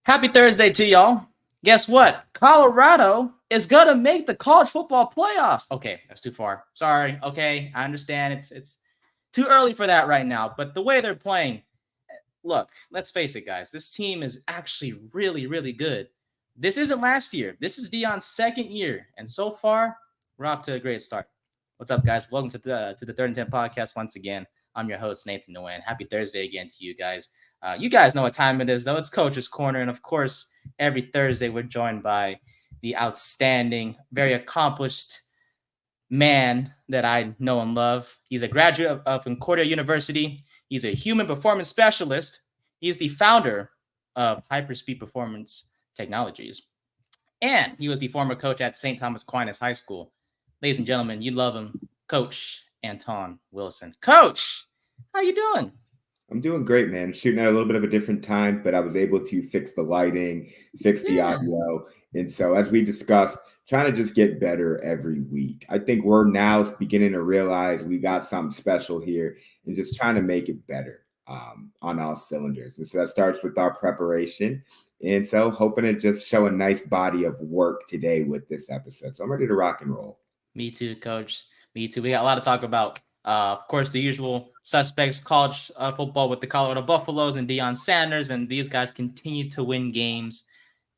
Happy Thursday to y'all. Guess what? Colorado is gonna make the college football playoffs. Okay, that's too far. Sorry. Okay, I understand. It's too early for that right now. But the way they're playing, look, let's face it, guys. This team is actually really, really good. This isn't last year. This is Dion's second year, and so far, we're off to a great start. What's up, guys? Welcome to the Third and 10 podcast once again. I'm your host, Nathan Nguyen. Happy Thursday again to you guys. You guys know what time it is, though. It's Coach's Corner. And of course, every Thursday, we're joined by the outstanding, very accomplished man that I know and love. He's a graduate of Concordia University. He's a human performance specialist. He's the founder of Hyperspeed Performance Technologies. And he was the former coach at St. Thomas Aquinas High School. Ladies and gentlemen, you love him, Coach Anton Wilson. Coach, how you doing? I'm doing great, man. Shooting at a little bit of a different time, but I was able to fix the lighting, fix the audio. And so, as we discussed, trying to just get better every week. I think we're now beginning to realize we got something special here and just trying to make it better on all cylinders. And so, that starts with our preparation. And so, hoping to just show a nice body of work today with this episode. So, I'm ready to rock and roll. Me too, Coach. Me too. We got a lot to talk about. Of course, the usual suspects, college football with the Colorado Buffaloes and Deion Sanders, and these guys continue to win games.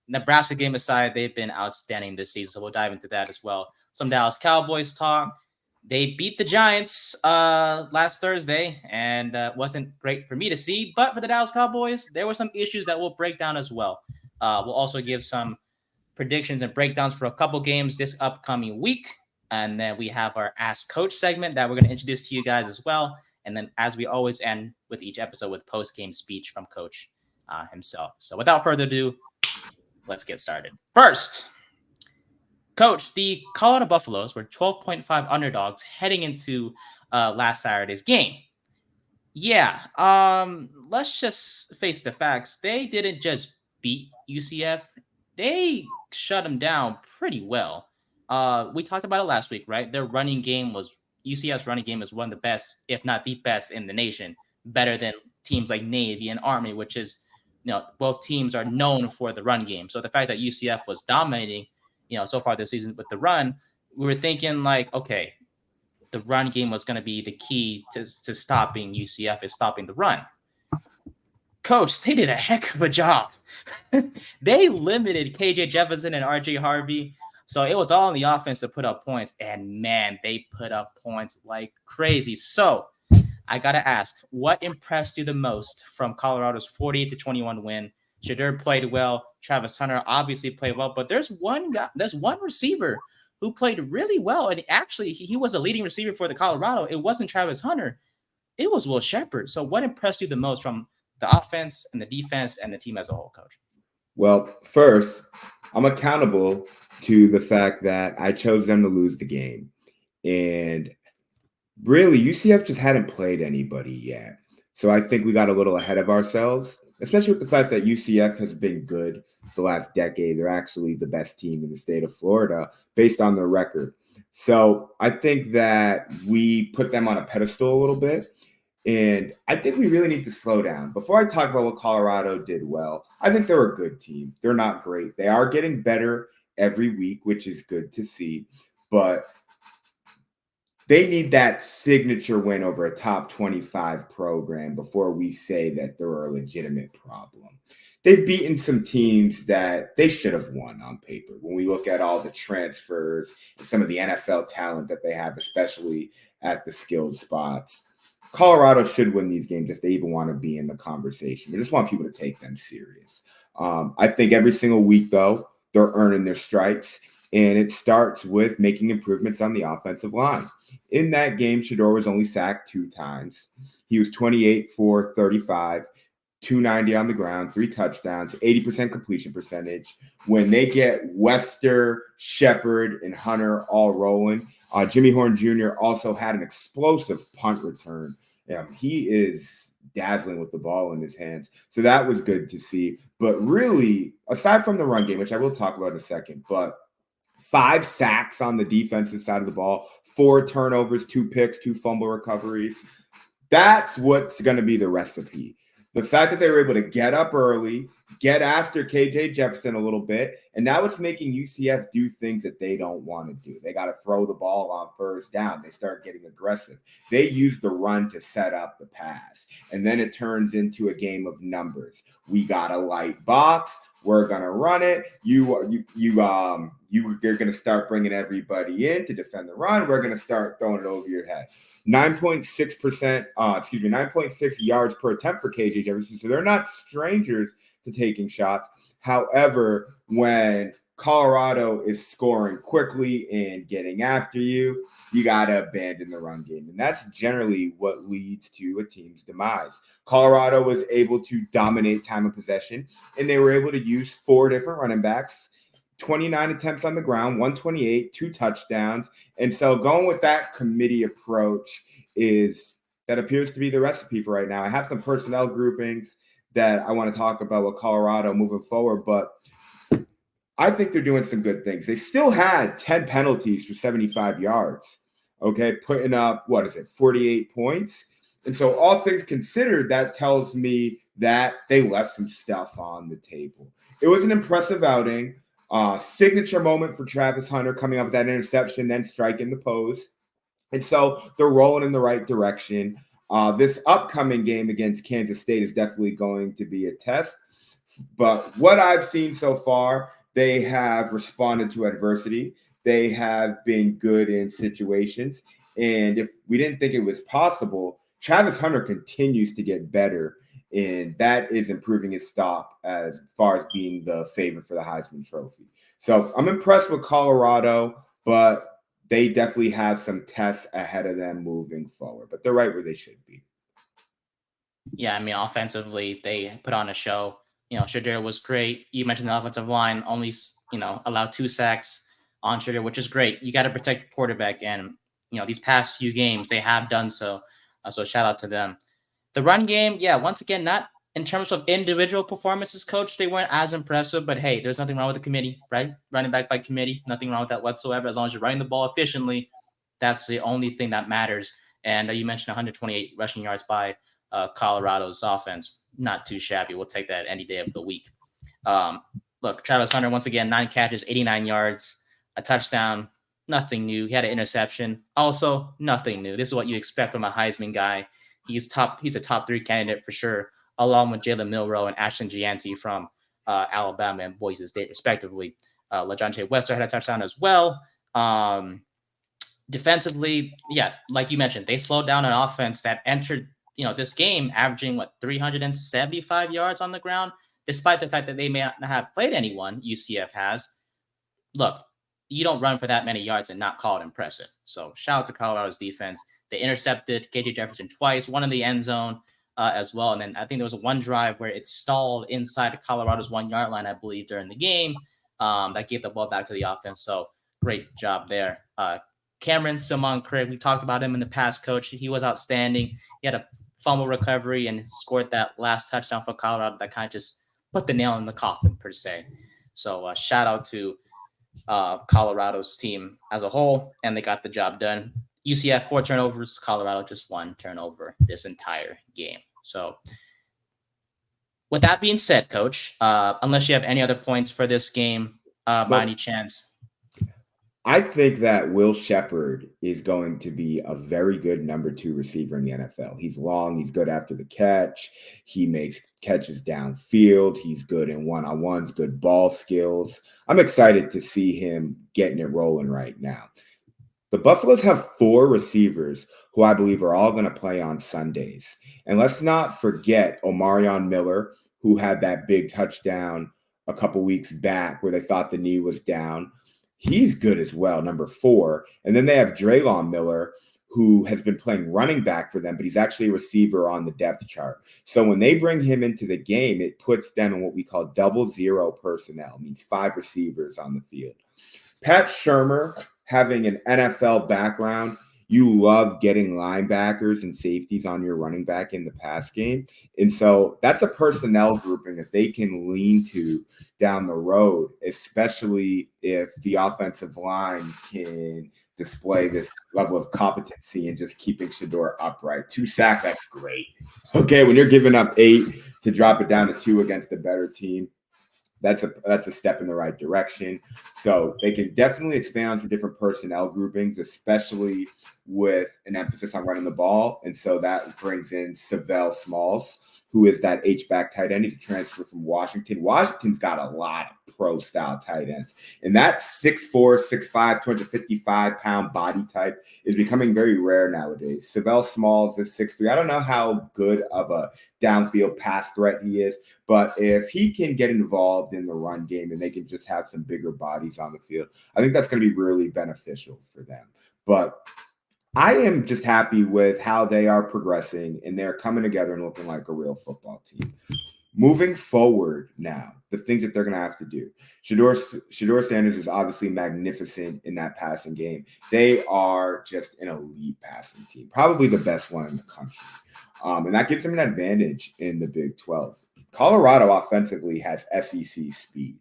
Nebraska game aside, they've been outstanding this season, so we'll dive into that as well. Some Dallas Cowboys talk. They beat the Giants last Thursday, and wasn't great for me to see. But for the Dallas Cowboys, there were some issues that we'll break down as well. We'll also give some predictions and breakdowns for a couple games this upcoming week. And then we have our Ask Coach segment that we're going to introduce to you guys as well. And then, as we always end with each episode with post-game speech from Coach himself. So without further ado, let's get started. First, Coach, the Colorado Buffaloes were 12.5 underdogs heading into last Saturday's game. Yeah, let's just face the facts. They didn't just beat UCF. They shut them down pretty well. We talked about it last week, right? Their running game was UCF's running game is one of the best, if not the best in the nation, better than teams like Navy and Army, which is, both teams are known for the run game. So the fact that UCF was dominating, so far this season with the run, we were thinking like, okay, the run game was going to be the key to stopping UCF is stopping the run. Coach, they did a heck of a job. They limited KJ Jefferson and RJ Harvey. So it was all on the offense to put up points. And man, they put up points like crazy. So I got to ask, what impressed you the most from Colorado's 48-21 win? Shadeur played well. Travis Hunter obviously played well. But there's one receiver who played really well. And actually, he was a leading receiver for the Colorado. It wasn't Travis Hunter. It was Will Shepherd. So what impressed you the most from the offense and the defense and the team as a whole, Coach? Well, first, I'm accountable to the fact that I chose them to lose the game. And really, UCF just hadn't played anybody yet. So I think we got a little ahead of ourselves, especially with the fact that UCF has been good the last decade. They're actually the best team in the state of Florida based on their record. So I think that we put them on a pedestal a little bit. And I think we really need to slow down. Before I talk about what Colorado did well, I think they're a good team. They're not great. They are getting better every week, which is good to see. But they need that signature win over a top 25 program before we say that they're a legitimate problem. They've beaten some teams that they should have won on paper. When we look at all the transfers and some of the NFL talent that they have, especially at the skilled spots, Colorado should win these games if they even want to be in the conversation. We just want people to take them serious. I think every single week, though, they're earning their stripes, and it starts with making improvements on the offensive line. In that game, Shadeur was only sacked 2 times. He was 28 for 35, 290 on the ground, 3 touchdowns, 80% completion percentage. When they get Wester, Shepherd, and Hunter all rolling, Jimmy Horn Jr. also had an explosive punt return. He is dazzling with the ball in his hands. So that was good to see. But really, aside from the run game, which I will talk about in a second, but 5 sacks on the defensive side of the ball, 4 turnovers, 2 picks, 2 fumble recoveries. That's what's going to be the recipe. The fact that they were able to get up early, get after KJ Jefferson a little bit, and now it's making UCF do things that they don't want to do. They got to throw the ball on first down. They start getting aggressive. They use the run to set up the pass, and then it turns into a game of numbers. We got a light box. We're gonna run it. You're gonna start bringing everybody in to defend the run. We're gonna start throwing it over your head. 9.6 yards per attempt for KJ Jefferson. So they're not strangers to taking shots. However, when Colorado is scoring quickly and getting after you, you got to abandon the run game. And that's generally what leads to a team's demise. Colorado was able to dominate time of possession, and they were able to use 4 different running backs, 29 attempts on the ground, 128, 2 touchdowns. And so going with that committee approach that appears to be the recipe for right now. I have some personnel groupings that I want to talk about with Colorado moving forward, but I think they're doing some good things. They still had 10 penalties for 75 yards, okay, putting up, 48 points. And so all things considered, that tells me that they left some stuff on the table. It was an impressive outing. Signature moment for Travis Hunter coming up with that interception, then striking the pose. And so they're rolling in the right direction. This upcoming game against Kansas State is definitely going to be a test. But what I've seen so far, they have responded to adversity. They have been good in situations. And if we didn't think it was possible, Travis Hunter continues to get better. And that is improving his stock as far as being the favorite for the Heisman Trophy. So I'm impressed with Colorado, but they definitely have some tests ahead of them moving forward. But they're right where they should be. Yeah, I mean, offensively, they put on a show. Shadeur was great. You mentioned the offensive line only, allowed 2 sacks on Shadeur, which is great. You got to protect your quarterback. And, these past few games, they have done so. So shout out to them. The run game, yeah, once again, not in terms of individual performances, coach, they weren't as impressive. But, hey, there's nothing wrong with the committee, right? Running back by committee, nothing wrong with that whatsoever. As long as you're running the ball efficiently, that's the only thing that matters. And you mentioned 128 rushing yards by Colorado's offense. Not too shabby. We'll take that any day of the week. Look, Travis Hunter, once again, 9 catches, 89 yards, a touchdown, nothing new. He had an interception. Also, nothing new. This is what you expect from a Heisman guy. He's a top 3 candidate for sure, along with Jalen Milroe and Ashton Gianti from Alabama and Boise State, respectively. LaJohn Wester had a touchdown as well. Defensively, yeah, like you mentioned, they slowed down an offense that entered this game averaging 375 yards on the ground, despite the fact that they may not have played anyone. UCF has. Look, you don't run for that many yards and not call it impressive. So shout out to Colorado's defense. They intercepted KJ Jefferson twice, one in the end zone as well. And then I think there was one drive where it stalled inside Colorado's 1-yard line, I believe, during the game. That gave the ball back to the offense. So great job there. Cameron Simon Craig, we talked about him in the past, coach. He was outstanding. He had a fumble recovery and scored that last touchdown for Colorado that kind of just put the nail in the coffin, per se. So shout out to Colorado's team as a whole, and they got the job done. UCF 4 turnovers, Colorado just 1 turnover this entire game. So with that being said, coach, unless you have any other points for this game by any chance. I think that Will Shepherd is going to be a very good number 2 receiver in the NFL. He's long. He's good after the catch. He makes catches downfield. He's good in one-on-ones, good ball skills. I'm excited to see him getting it rolling right now. The Buffaloes have 4 receivers who I believe are all going to play on Sundays. And let's not forget Omarion Miller, who had that big touchdown a couple weeks back where they thought the knee was down. He's good as well, number 4. And then they have Draylon Miller, who has been playing running back for them, but he's actually a receiver on the depth chart. So when they bring him into the game, it puts them in what we call 0-0 personnel. It means 5 receivers on the field. Pat Shurmur, having an NFL background, you love getting linebackers and safeties on your running back in the pass game. And so that's a personnel grouping that they can lean to down the road, especially if the offensive line can display this level of competency and just keeping Shadeur upright. 2 sacks, that's great. Okay, when you're giving up 8 to drop it down to 2 against a better team, that's a step in the right direction. So they can definitely expand on some different personnel groupings, especially with an emphasis on running the ball. And so that brings in Savell Smalls, who is that H-back tight end. He's a transfer from Washington. Washington's got a lot of pro-style tight ends. And that 6'4", 6'5", 255-pound body type is becoming very rare nowadays. Savell Smalls is 6'3". I don't know how good of a downfield pass threat he is, but if he can get involved in the run game and they can just have some bigger bodies on the field, I think that's going to be really beneficial for them. But I am just happy with how they are progressing, and they're coming together and looking like a real football team. Moving forward now, the things that they're going to have to do. Shadeur Sanders is obviously magnificent in that passing game. They are just an elite passing team, probably the best one in the country. And that gives them an advantage in the Big 12. Colorado offensively has SEC speed.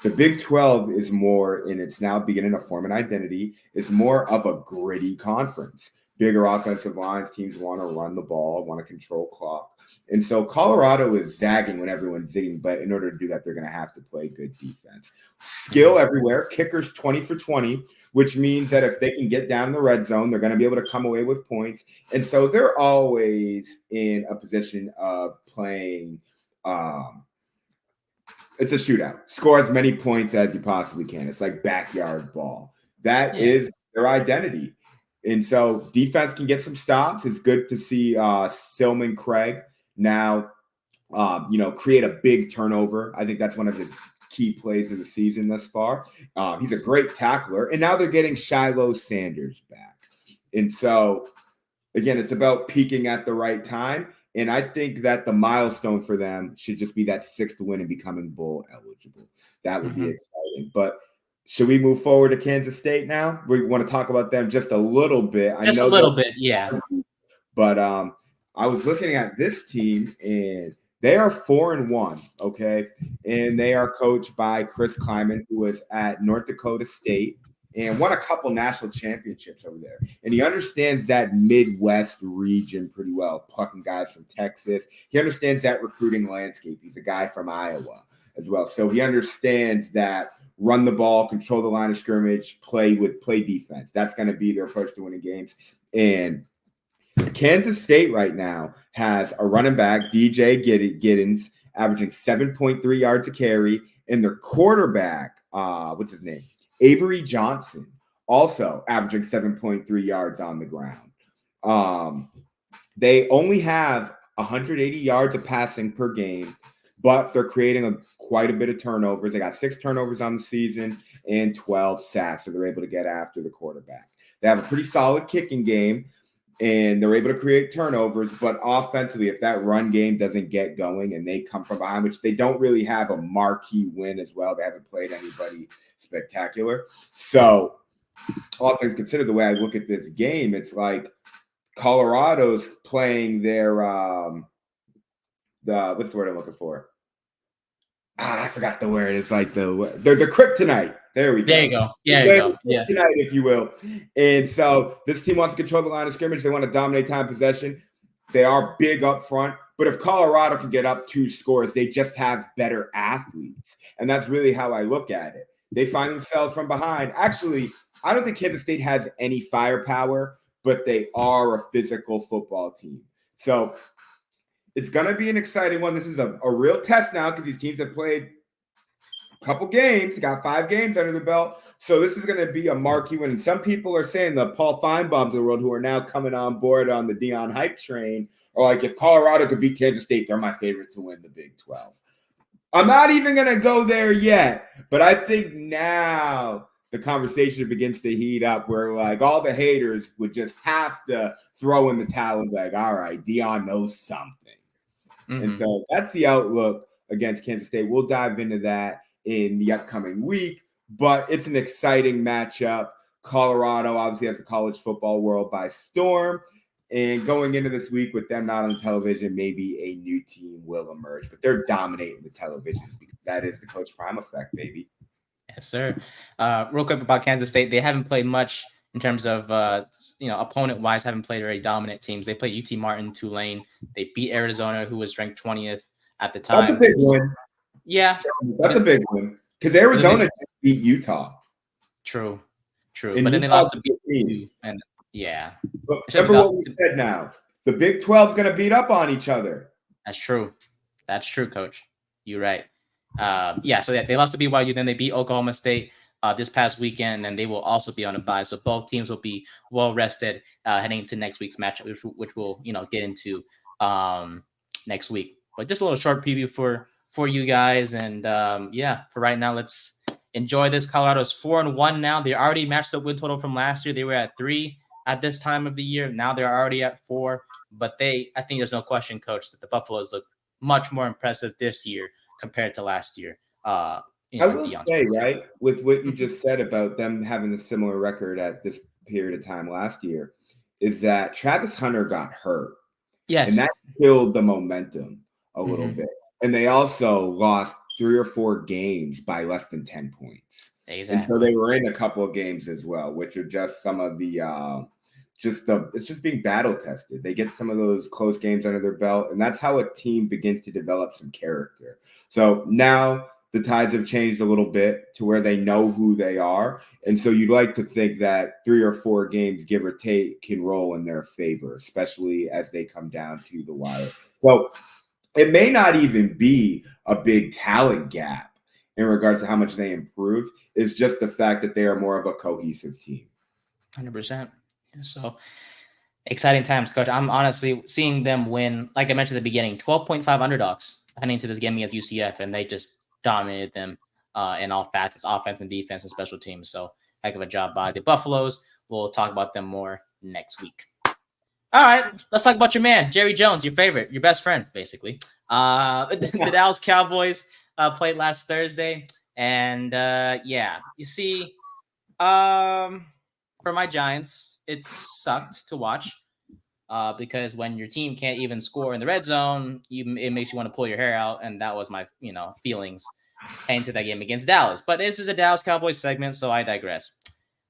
The Big 12 is more, and it's now beginning to form an identity, is more of a gritty conference. Bigger offensive lines, teams want to run the ball, want to control clock. And so Colorado is zagging when everyone's zigging, but in order to do that, they're going to have to play good defense. Skill everywhere. Kickers 20 for 20, which means that if they can get down in the red zone, they're going to be able to come away with points. And so they're always in a position of playing it's a shootout. Score as many points as you possibly can. It's like backyard ball. That is their identity. And so defense can get some stops. It's good to see Silman Craig now, create a big turnover. I think that's one of the key plays of the season thus far. He's a great tackler. And now they're getting Shiloh Sanders back. And so, again, it's about peaking at the right time. And I think that the milestone for them should just be that 6th win and becoming bowl eligible. That would be exciting. But should we move forward to Kansas State now? We want to talk about them just a little bit. Just a little bit, yeah. But I was looking at this team, and they are 4-1, okay? And they are coached by Chris Kleiman, who was at North Dakota State and won a couple national championships over there. And he understands that Midwest region pretty well, plucking guys from Texas. He understands that recruiting landscape. He's a guy from Iowa as well. So he understands that run the ball, control the line of scrimmage, play defense. That's going to be their approach to winning games. And Kansas State right now has a running back, DJ Giddens, averaging 7.3 yards a carry, and their quarterback, what's his name? Avery Johnson, also averaging 7.3 yards on the ground. They only have 180 yards of passing per game, but they're creating quite a bit of turnovers. They got 6 turnovers on the season and 12 sacks, so they're able to get after the quarterback. They have a pretty solid kicking game, and they're able to create turnovers. But offensively, if that run game doesn't get going and they come from behind, which they don't really have a marquee win as well, they haven't played anybody spectacular. So all things considered, the way I look at this game, it's like Colorado's playing their what's the word I'm looking for? I forgot the word. It's like the kryptonite. There we go. There you go. Yeah, there you go. Yeah. Kryptonite, if you will. And so this team wants to control the line of scrimmage. They want to dominate time possession. They are big up front. But if Colorado can get up 2 scores, they just have better athletes. And that's really how I look at it. They find themselves from behind. Actually, I don't think Kansas State has any firepower, but they are a physical football team. So it's going to be an exciting one. This is a real test now because these teams have played a couple games, got 5 games under the belt. So this is going to be a marquee win. And some people are saying the Paul Feinbaums of the world who are now coming on board on the Deion hype train are like, if Colorado could beat Kansas State, they're my favorite to win the Big 12. I'm not even going to go there yet, but I think now the conversation begins to heat up where like all the haters would just have to throw in the towel and be like, all right, Deion knows something. And so that's the outlook against Kansas State. We'll dive into that in the upcoming week, but it's an exciting matchup. Colorado obviously has the college football world by storm. And going into this week with them not on the television, maybe a new team will emerge. But they're dominating the televisions because that is the Coach Prime effect, baby. Yes, sir. Real quick about Kansas State, they haven't played much in terms of opponent-wise. Haven't played very dominant teams. They played UT Martin, Tulane. They beat Arizona, who was ranked 20th at the That's a time. big win. Yeah, That's a big win because it was a Arizona big, just beat Utah, true, and but then they Utah's lost a to good team. BYU, and yeah, But actually they remember lost. what we said now. The Big 12 is going to beat up on each other. That's true. That's true, Coach. You're right. Yeah, so they lost to BYU, then they beat Oklahoma State this past weekend, and they will also be on a bye. So both teams will be well rested heading into next week's matchup, which we'll get into next week. But just a little short preview for you guys, and yeah, for right now, let's enjoy this. Colorado's 4-1 now. They already matched the win total from last year. They were at 3 at this time of the year. Now they're already at 4. But I think there's no question, Coach, that the Buffaloes look much more impressive this year compared to last year. I In will Deion's say, right, with what you Mhm. just said about them having a similar record at this period of time last year, is that Travis Hunter got hurt, and that Yes. killed the momentum a little Hmm. bit. And they also lost 3 or 4 games by less than 10 points. And so Exactly. they were in a couple of games as well, which are just some of the it's just being battle tested. They get some of those close games under their belt, and that's how a team begins to develop some character. So now the tides have changed a little bit to where they know who they are. And so you'd like to think that 3 or 4 games, give or take, can roll in their favor, especially as they come down to the wire. So it may not even be a big talent gap in regards to how much they improved. It's just the fact that they are more of a cohesive team. 100%. So exciting times, Coach. I'm honestly seeing them win, like I mentioned at the beginning, 12.5 underdogs heading into this game against UCF, and they just dominated them in all facets, offense and defense and special teams. So heck of a job by the Buffaloes. We'll talk about them more next week. All right, let's talk about your man, Jerry Jones, your favorite, your best friend, basically. The Dallas Cowboys played last Thursday, and yeah, you see, for my Giants, it sucked to watch because when your team can't even score in the red zone, it makes you want to pull your hair out, and that was my feelings heading to that game against Dallas. But this is a Dallas Cowboys segment, so I digress.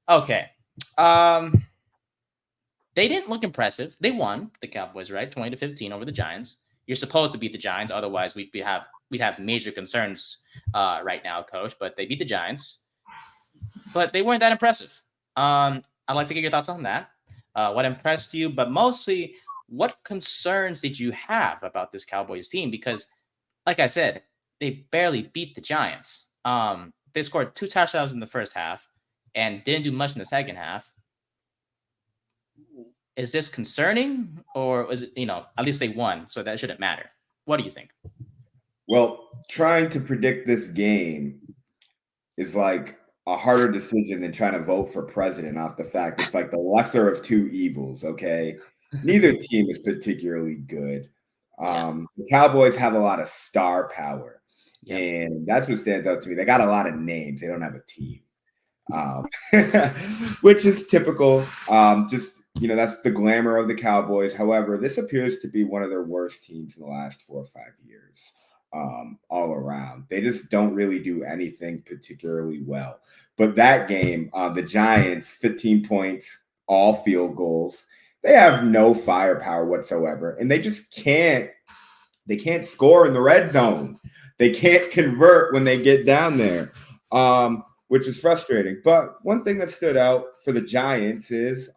Okay. Um, they didn't look impressive. They won the Cowboys, right? 20-15 over the Giants. You're supposed to beat the Giants, otherwise we'd have major concerns right now, Coach. But they beat the Giants, but they weren't that impressive. I'd like to get your thoughts on that. What impressed you, but mostly, what concerns did you have about this Cowboys team? Because, like I said, they barely beat the Giants. They scored 2 touchdowns in the first half and didn't do much in the second half. Is this concerning, or is it, at least they won, so that shouldn't matter? What do you think? Well, trying to predict this game is like a harder decision than trying to vote for president off the fact it's like the lesser of two evils, okay? Neither team is particularly good. Yeah. The Cowboys have a lot of star power, Yep. and that's what stands out to me. They got a lot of names. They don't have a team, um, which is typical. Just that's the glamour of the Cowboys. However, this appears to be one of their worst teams in the last 4 or 5 years, all around. They just don't really do anything particularly well. But that game, the Giants, 15 points, all field goals. They have no firepower whatsoever, and they just can't. They can't score in the red zone. They can't convert when they get down there, which is frustrating. But one thing that stood out for the Giants is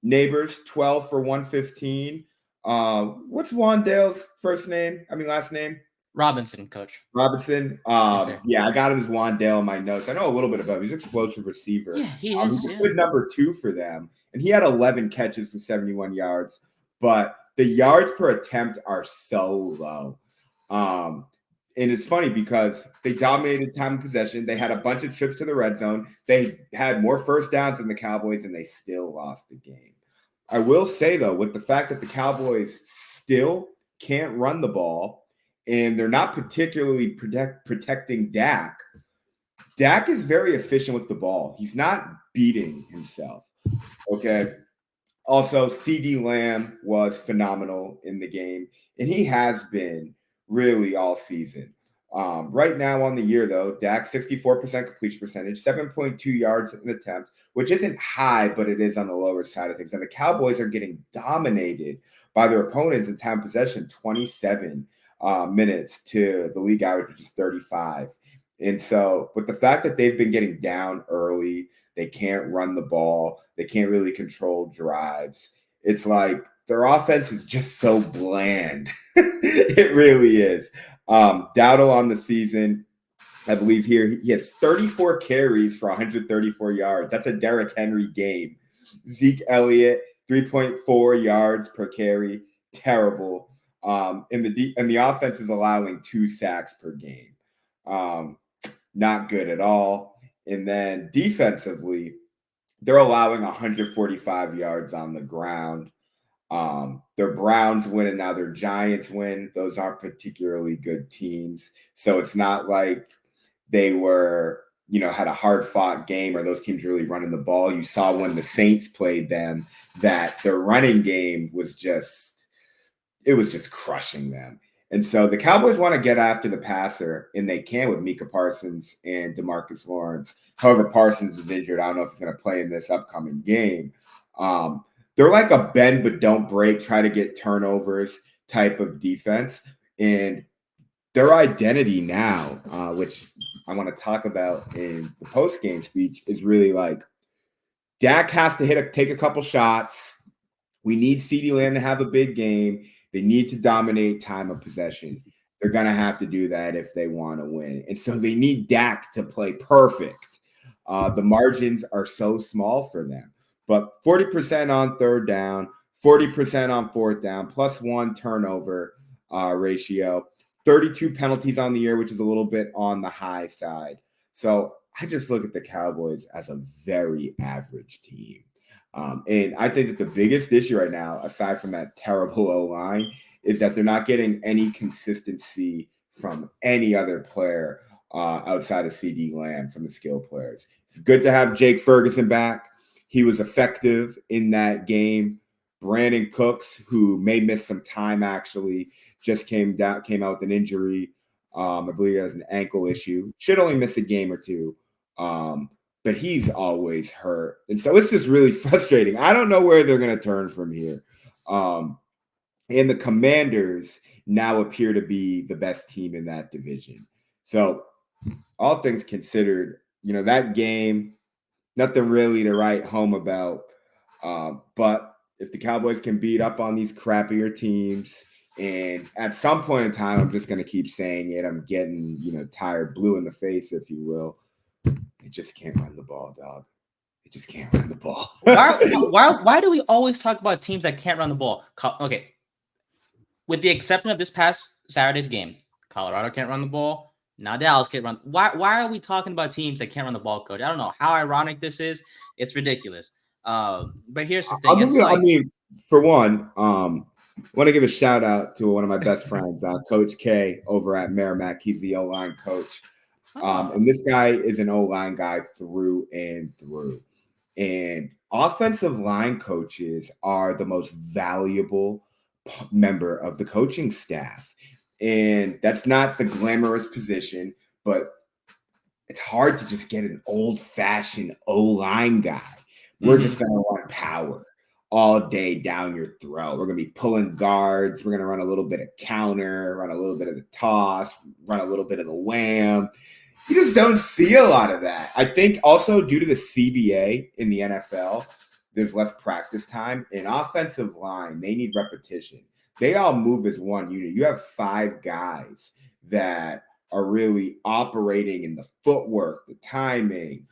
Neighbors, 12 for 115. What's Wandale's last name? Robinson, Coach. Robinson. Yes, sir. Yeah, I got him as Wandale in my notes. I know a little bit about him. He's an explosive receiver. Yeah, he He's is. a Yeah. good number 2 for them. And he had 11 catches for 71 yards. But the yards per attempt are so low. And it's funny because they dominated time of possession. They had a bunch of trips to the red zone. They had more first downs than the Cowboys, and they still lost the game. I will say, though, with the fact that the Cowboys still can't run the ball and they're not particularly protecting Dak, Dak is very efficient with the ball. He's not beating himself. Okay. Also, CD Lamb was phenomenal in the game, and he has been really all season. Right now on the year, though, Dak 64% completion percentage, 7.2 yards an attempt, which isn't high, but it is on the lower side of things. And the Cowboys are getting dominated by their opponents in time possession, 27 minutes to the league average, which is 35. And so, with the fact that they've been getting down early, they can't run the ball, they can't really control drives. It's like their offense is just so bland. It really is. Dowdle on the season, I believe here, he has 34 carries for 134 yards. That's a Derrick Henry game. Zeke Elliott, 3.4 yards per carry. Terrible. And the offense is allowing 2 sacks per game. Not good at all. And then defensively, they're allowing 145 yards on the ground. Their Browns win and now their Giants win. Those aren't particularly good teams. So it's not like they were, had a hard fought game or those teams really running the ball. You saw when the Saints played them that their running game was just crushing them. And so the Cowboys want to get after the passer, and they can with Micah Parsons and DeMarcus Lawrence. However, Parsons is injured. I don't know if he's going to play in this upcoming game. They're like a bend but don't break, try to get turnovers type of defense. And their identity now, which I want to talk about in the post-game speech, is really like Dak has to take a couple shots. We need CeeDee Lamb to have a big game. They need to dominate time of possession. They're going to have to do that if they want to win. And so they need Dak to play perfect. The margins are so small for them. But 40% on third down, 40% on fourth down, +1 turnover ratio, 32 penalties on the year, which is a little bit on the high side. So I just look at the Cowboys as a very average team. And I think that the biggest issue right now, aside from that terrible O-line, is that they're not getting any consistency from any other player outside of CeeDee Lamb from the skill players. It's good to have Jake Ferguson back. He was effective in that game. Brandon Cooks, who may miss some time, actually just came out with an injury. I believe he has an ankle issue. Should only miss a game or two. But he's always hurt. And so it's just really frustrating. I don't know where they're going to turn from here. And the Commanders now appear to be the best team in that division. So all things considered, that game, nothing really to write home about. But if the Cowboys can beat up on these crappier teams, and at some point in time, I'm just going to keep saying it, I'm getting, tired, blue in the face, if you will. They just can't run the ball, dog. They just can't run the ball. why do we always talk about teams that can't run the ball? Okay. With the exception of this past Saturday's game, Colorado can't run the ball. Now Dallas can't run. Why are we talking about teams that can't run the ball, Coach? I don't know how ironic this is. It's ridiculous. But here's the thing. For one, I want to give a shout out to one of my best friends, Coach K over at Merrimack. He's the O-line coach. And this guy is an O-line guy through and through. And offensive line coaches are the most valuable member of the coaching staff. And that's not the glamorous position, but it's hard to just get an old-fashioned O-line guy. We're just going to run power all day down your throat. We're going to be pulling guards. We're going to run a little bit of counter, run a little bit of the toss, run a little bit of the wham. You just don't see a lot of that. I think also due to the CBA in the NFL, there's less practice time. In offensive line, they need repetition. They all move as one unit. You have 5 guys that are really operating in the footwork, the timing,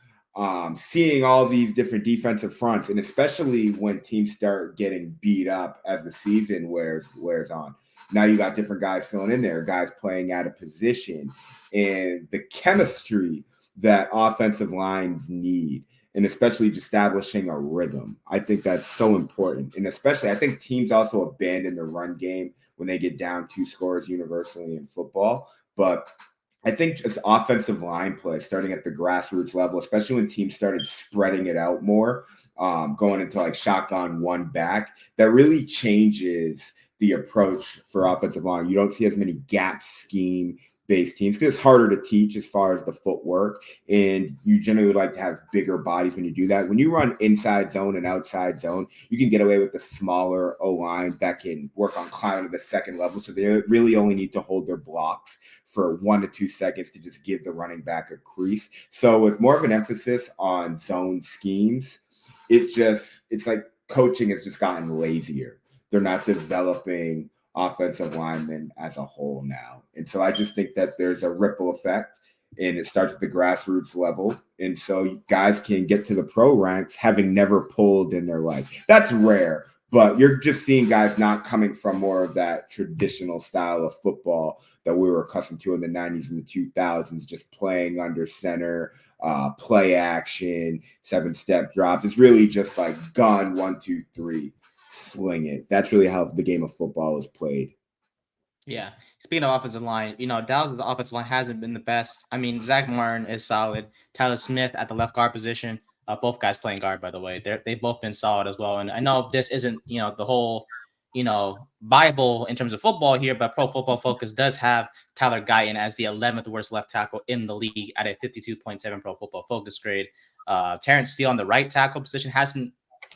seeing all these different defensive fronts, and especially when teams start getting beat up as the season wears on. Now you got different guys filling in there, guys playing out of position, and the chemistry that offensive lines need, and especially establishing a rhythm. I think that's so important. And especially, I think teams also abandon the run game when they get down 2 scores universally in football. But I think just offensive line play, starting at the grassroots level, especially when teams started spreading it out more, going into like shotgun 1 back, that really changes the approach for offensive line. You don't see as many gap scheme based teams because it's harder to teach as far as the footwork, and you generally like to have bigger bodies when you do that. When you run inside zone and outside zone, you can get away with the smaller O-line that can work on climbing to the second level, so they really only need to hold their blocks for 1 to 2 seconds to just give the running back a crease. So with more of an emphasis on zone schemes, it's like coaching has just gotten lazier. They're not developing offensive linemen as a whole now. And so I just think that there's a ripple effect, and it starts at the grassroots level. And so guys can get to the pro ranks having never pulled in their life. That's rare, but you're just seeing guys not coming from more of that traditional style of football that we were accustomed to in the 90s and the 2000s, just playing under center, play action, 7-step drops. It's really just like gun, 1, 2, 3, sling it. That's really how the game of football is played. Yeah. Speaking of offensive line, Dallas' offensive line hasn't been the best. I mean, Zach Martin is solid. Tyler Smith at the left guard position. Both guys playing guard, by the way. They've both been solid as well. And I know this isn't, the whole, Bible in terms of football here, but Pro Football Focus does have Tyler Guyton as the 11th worst left tackle in the league at a 52.7 Pro Football Focus grade. Terrence Steele on the right tackle position it's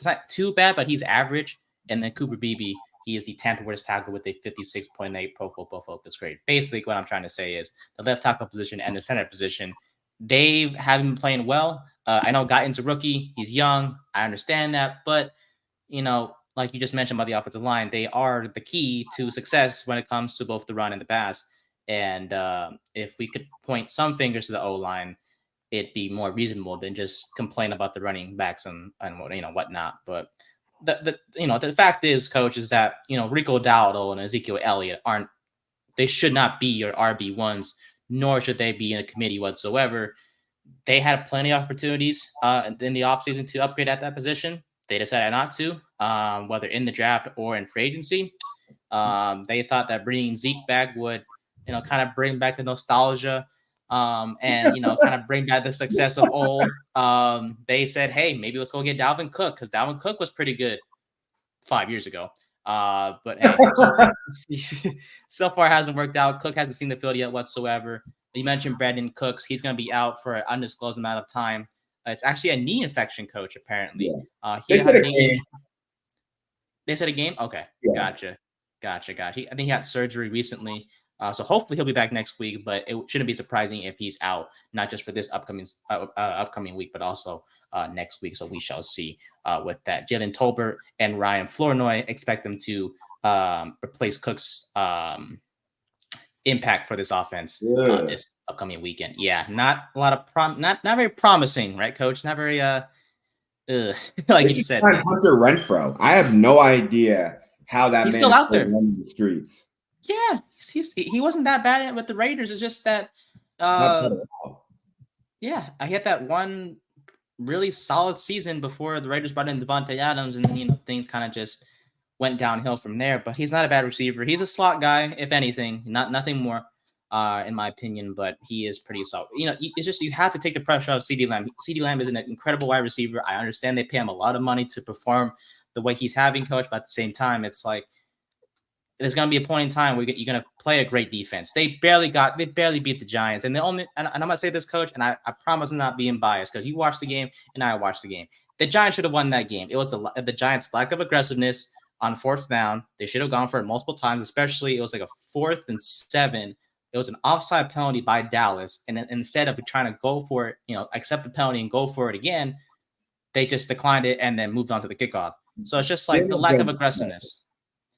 not too bad, but he's average. And then Cooper Beebe, he is the 10th worst tackle with a 56.8 Pro Football Focus grade. Basically, what I'm trying to say is the left tackle position and the center position, they haven't been playing well. I know Guyton's a rookie. He's young. I understand that. But, like you just mentioned about the offensive line, they are the key to success when it comes to both the run and the pass. And if we could point some fingers to the O-line, it'd be more reasonable than just complain about the running backs and whatnot. But the fact is, coach, is that Rico Dowdle and Ezekiel Elliott they should not be your RB1s, nor should they be in a committee whatsoever. They had plenty of opportunities in the offseason to upgrade at that position. They decided not to, whether in the draft or in free agency. They thought that bringing Zeke back would, kind of bring back the nostalgia and, kind of bring back the success of old. They said, hey, maybe let's go get Dalvin Cook because Dalvin Cook was pretty good 5 years ago. But hey, so far hasn't worked out. Cook hasn't seen the field yet whatsoever. You mentioned Brandon Cooks. He's going to be out for an undisclosed amount of time. It's actually a knee infection, coach, apparently. Yeah. They said a game. They said a game? Okay. Yeah. Gotcha. I think he had surgery recently. So hopefully he'll be back next week, but it shouldn't be surprising if he's out, not just for this upcoming week, but also next week. So we shall see with that. Jalen Tolbert and Ryan Flournoy expect them to replace Cook's impact for this offense this upcoming weekend. Yeah, not a lot of not very promising, right, coach? Not very like you said. Hunter Renfrow. I have no idea how that he's still out there running the streets. Yeah, he wasn't that bad with the Raiders. It's just that yeah, I had that one really solid season before the Raiders brought in Devontae Adams, and then things kind of just went downhill from there. But he's not a bad receiver. He's a slot guy, if anything, nothing more, in my opinion. But he is pretty solid. It's just you have to take the pressure off CeeDee Lamb. CeeDee Lamb is an incredible wide receiver. I understand they pay him a lot of money to perform the way he's having, coach. But at the same time, it's like there's going to be a point in time where you're going to play a great defense. They barely beat the Giants. And and I'm going to say this, coach, and I promise I'm not being biased because you watched the game and I watched the game. The Giants should have won that game. It was the Giants' lack of aggressiveness on fourth down. They should have gone for it multiple times, especially it was like a 4th and 7. It was an offside penalty by Dallas. And then instead of trying to go for it, accept the penalty and go for it again, they just declined it and then moved on to the kickoff. So it's just like the lack of aggressiveness.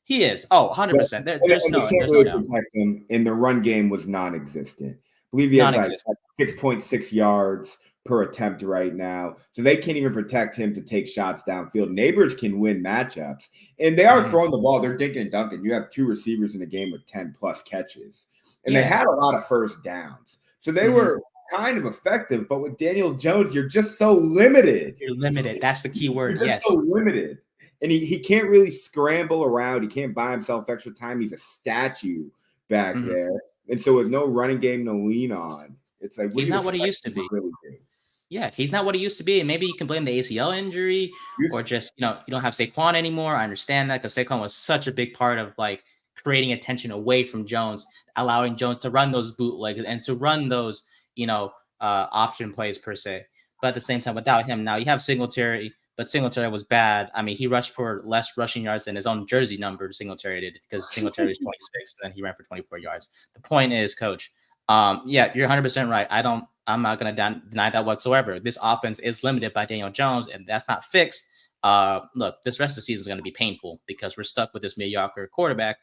He is. 100%. There's no can't really protect him, and the run game was non-existent. I believe he has like 6.6 yards per attempt right now. So they can't even protect him to take shots downfield. Neighbors can win matchups, and they are throwing the ball. They're dinking and dunking. You have 2 receivers in a game with 10-plus catches, and they had a lot of first downs. So they were kind of effective, but with Daniel Jones, you're just so limited. You're limited. That's the key word. You're just so limited. And he can't really scramble around. He can't buy himself extra time. He's a statue back there. And so with no running game to lean on, it's like he's not what he used to be. Really yeah, he's not what he used to be. And maybe you can blame the ACL injury or just, you don't have Saquon anymore. I understand that because Saquon was such a big part of like creating attention away from Jones, allowing Jones to run those bootlegs and to run those, option plays per se. But at the same time, without him, now you have Singletary, but Singletary was bad. I mean, he rushed for less rushing yards than his own jersey number Singletary did, because Singletary was 26 and then he ran for 24 yards. The point is, coach, yeah, you're 100% right. I'm not going to deny that whatsoever. This offense is limited by Daniel Jones, and that's not fixed. Look, this rest of the season is going to be painful because we're stuck with this mediocre quarterback.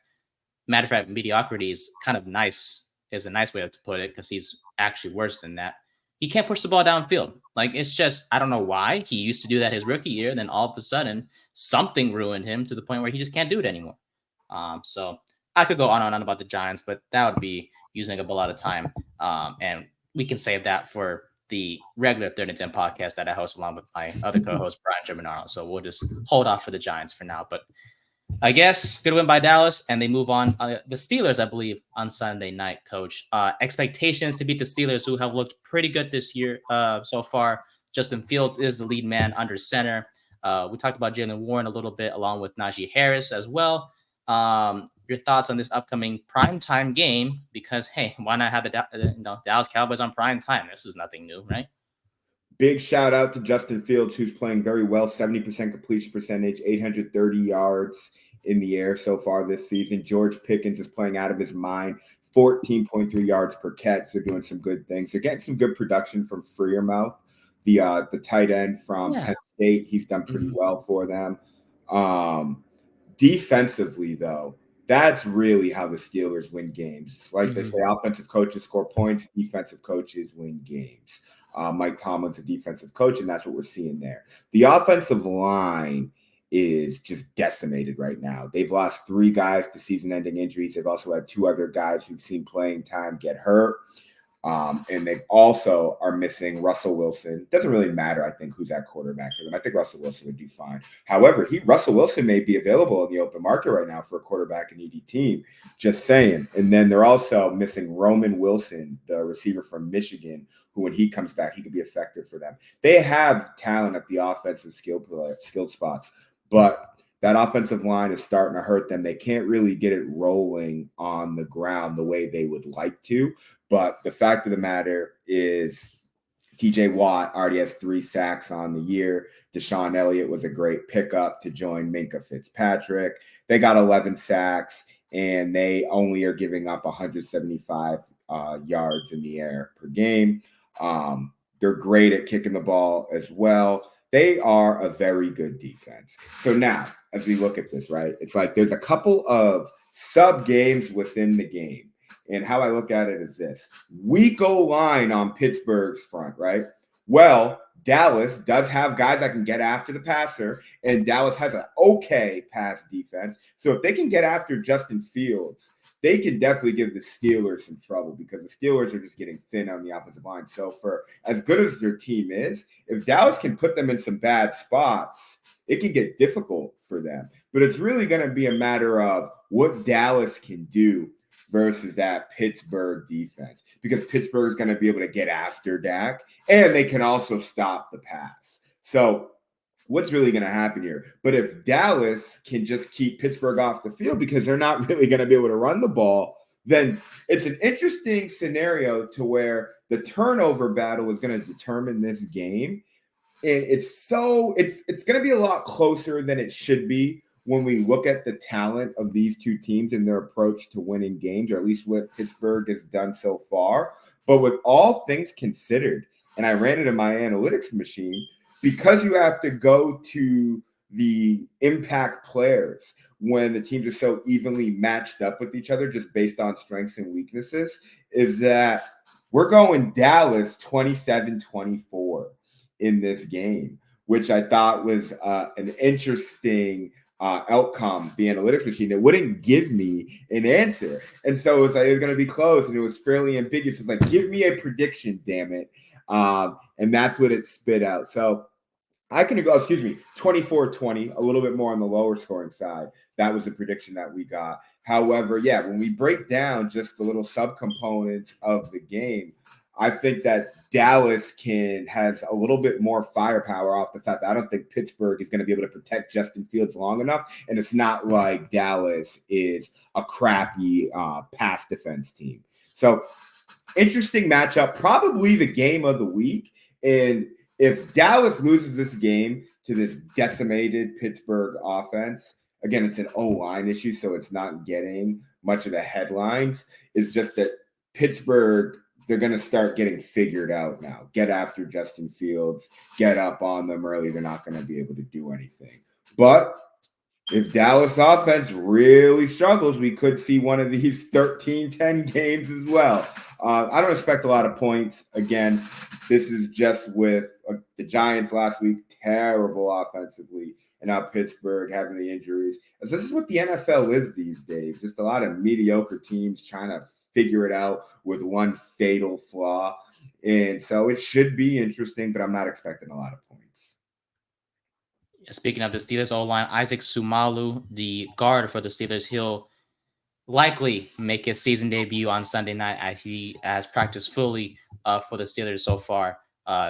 Matter of fact, mediocrity is kind of nice, is a nice way to put it, because he's actually worse than that. He can't push the ball downfield. Like, it's just, I don't know why. He used to do that his rookie year, and then all of a sudden, something ruined him to the point where he just can't do it anymore. So I could go on and on about the Giants, but that would be using up a lot of time. And we can save that for the regular 3rd and 10 podcast that I host along with my other co-host, Brian Germinaro. So we'll just hold off for the Giants for now. But I guess good win by Dallas, and they move on. The Steelers, I believe, on Sunday night, coach. Expectations to beat the Steelers, who have looked pretty good this year so far. Justin Fields is the lead man under center. We talked about Jaylen Warren a little bit, along with Najee Harris as well. Your thoughts on this upcoming primetime game? Because, hey, why not have the Dallas Cowboys on prime time? This is nothing new, right? Big shout out to Justin Fields, who's playing very well, 70% completion percentage, 830 yards in the air so far this season. George Pickens is playing out of his mind, 14.3 yards per catch. They're doing some good things. They're getting some good production from Freiermuth, the tight end from Penn State. He's done pretty well for them. Defensively, though, that's really how the Steelers win games. Like they say, offensive coaches score points, defensive coaches win games. Mike Tomlin's a defensive coach, and that's what we're seeing there. The offensive line is just decimated right now. They've lost 3 guys to season-ending injuries. They've also had 2 other guys who've seen playing time get hurt. And they also are missing Russell Wilson. Doesn't really matter, I think, who's at quarterback for them. I think Russell Wilson would do fine. However, Russell Wilson may be available in the open market right now for a quarterback and ED team. Just saying. And then they're also missing Roman Wilson, the receiver from Michigan, who, when he comes back, he could be effective for them. They have talent at the offensive skilled spots, but that offensive line is starting to hurt them. They can't really get it rolling on the ground the way they would like to. But the fact of the matter is TJ Watt already has 3 sacks on the year. Deshaun Elliott was a great pickup to join Minkah Fitzpatrick. They got 11 sacks, and they only are giving up 175 yards in the air per game. They're great at kicking the ball as well. They are a very good defense. So now, as we look at this, right, it's like there's a couple of sub-games within the game. And how I look at it is this. Weak O-line on Pittsburgh's front, right? Well, Dallas does have guys that can get after the passer, and Dallas has an okay pass defense. So if they can get after Justin Fields, they can definitely give the Steelers some trouble, because the Steelers are just getting thin on the offensive line. So for as good as their team is, if Dallas can put them in some bad spots, it can get difficult for them. But it's really going to be a matter of what Dallas can do versus that Pittsburgh defense, because Pittsburgh is going to be able to get after Dak, and they can also stop the pass. So what's really going to happen here? But if Dallas can just keep Pittsburgh off the field, because they're not really going to be able to run the ball, then it's an interesting scenario to where the turnover battle is going to determine this game. And it's going to be a lot closer than it should be when we look at the talent of these two teams and their approach to winning games, or at least what Pittsburgh has done so far. But with all things considered, and I ran it in my analytics machine, because you have to go to the impact players when the teams are so evenly matched up with each other, just based on strengths and weaknesses, is that we're going Dallas 27-24 in this game, which I thought was an interesting outcome, the analytics machine. It wouldn't give me an answer. And so it was going to be close, and it was fairly ambiguous. It's like, give me a prediction, damn it. And that's what it spit out. So I can go, 24-20, a little bit more on the lower scoring side. That was the prediction that we got. However, yeah, when we break down just the little subcomponents of the game, I think that Dallas has a little bit more firepower off the fact that I don't think Pittsburgh is going to be able to protect Justin Fields long enough. And it's not like Dallas is a crappy pass defense team. So interesting matchup, probably the game of the week. And if Dallas loses this game to this decimated Pittsburgh offense, again, it's an O-line issue, so it's not getting much of the headlines. It's just that Pittsburgh, they're going to start getting figured out now. Get after Justin Fields, get up on them early. They're not going to be able to do anything. But if Dallas offense really struggles, we could see one of these 13-10 games as well. I don't expect a lot of points. Again, this is just with the Giants last week, terrible offensively, and now Pittsburgh having the injuries. As this is what the NFL is these days, just a lot of mediocre teams trying to figure it out with one fatal flaw. And so it should be interesting, but I'm not expecting a lot of points. Speaking of the Steelers O-line, Isaac Sumalu, the guard for the Steelers, he'll likely make his season debut on Sunday night as he has practiced fully for the Steelers so far.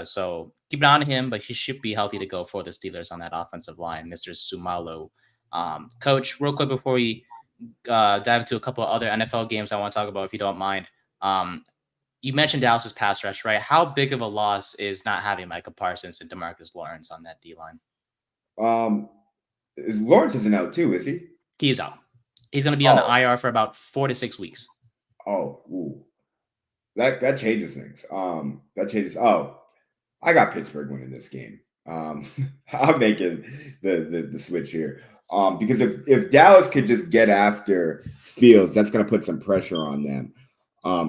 So keep an eye on him, but he should be healthy to go for the Steelers on that offensive line, Mr. Sumalu. Coach, real quick before we dive into a couple of other NFL games I want to talk about, if you don't mind. You mentioned Dallas's pass rush, right? How big of a loss is not having Micah Parsons and DeMarcus Lawrence on that D-line? Lawrence isn't out too, is he? He is out. He's going to be on the IR for about 4 to 6 weeks. That changes things. I got Pittsburgh winning this game. I'm making the switch here. Because if Dallas could just get after Fields, that's going to put some pressure on them,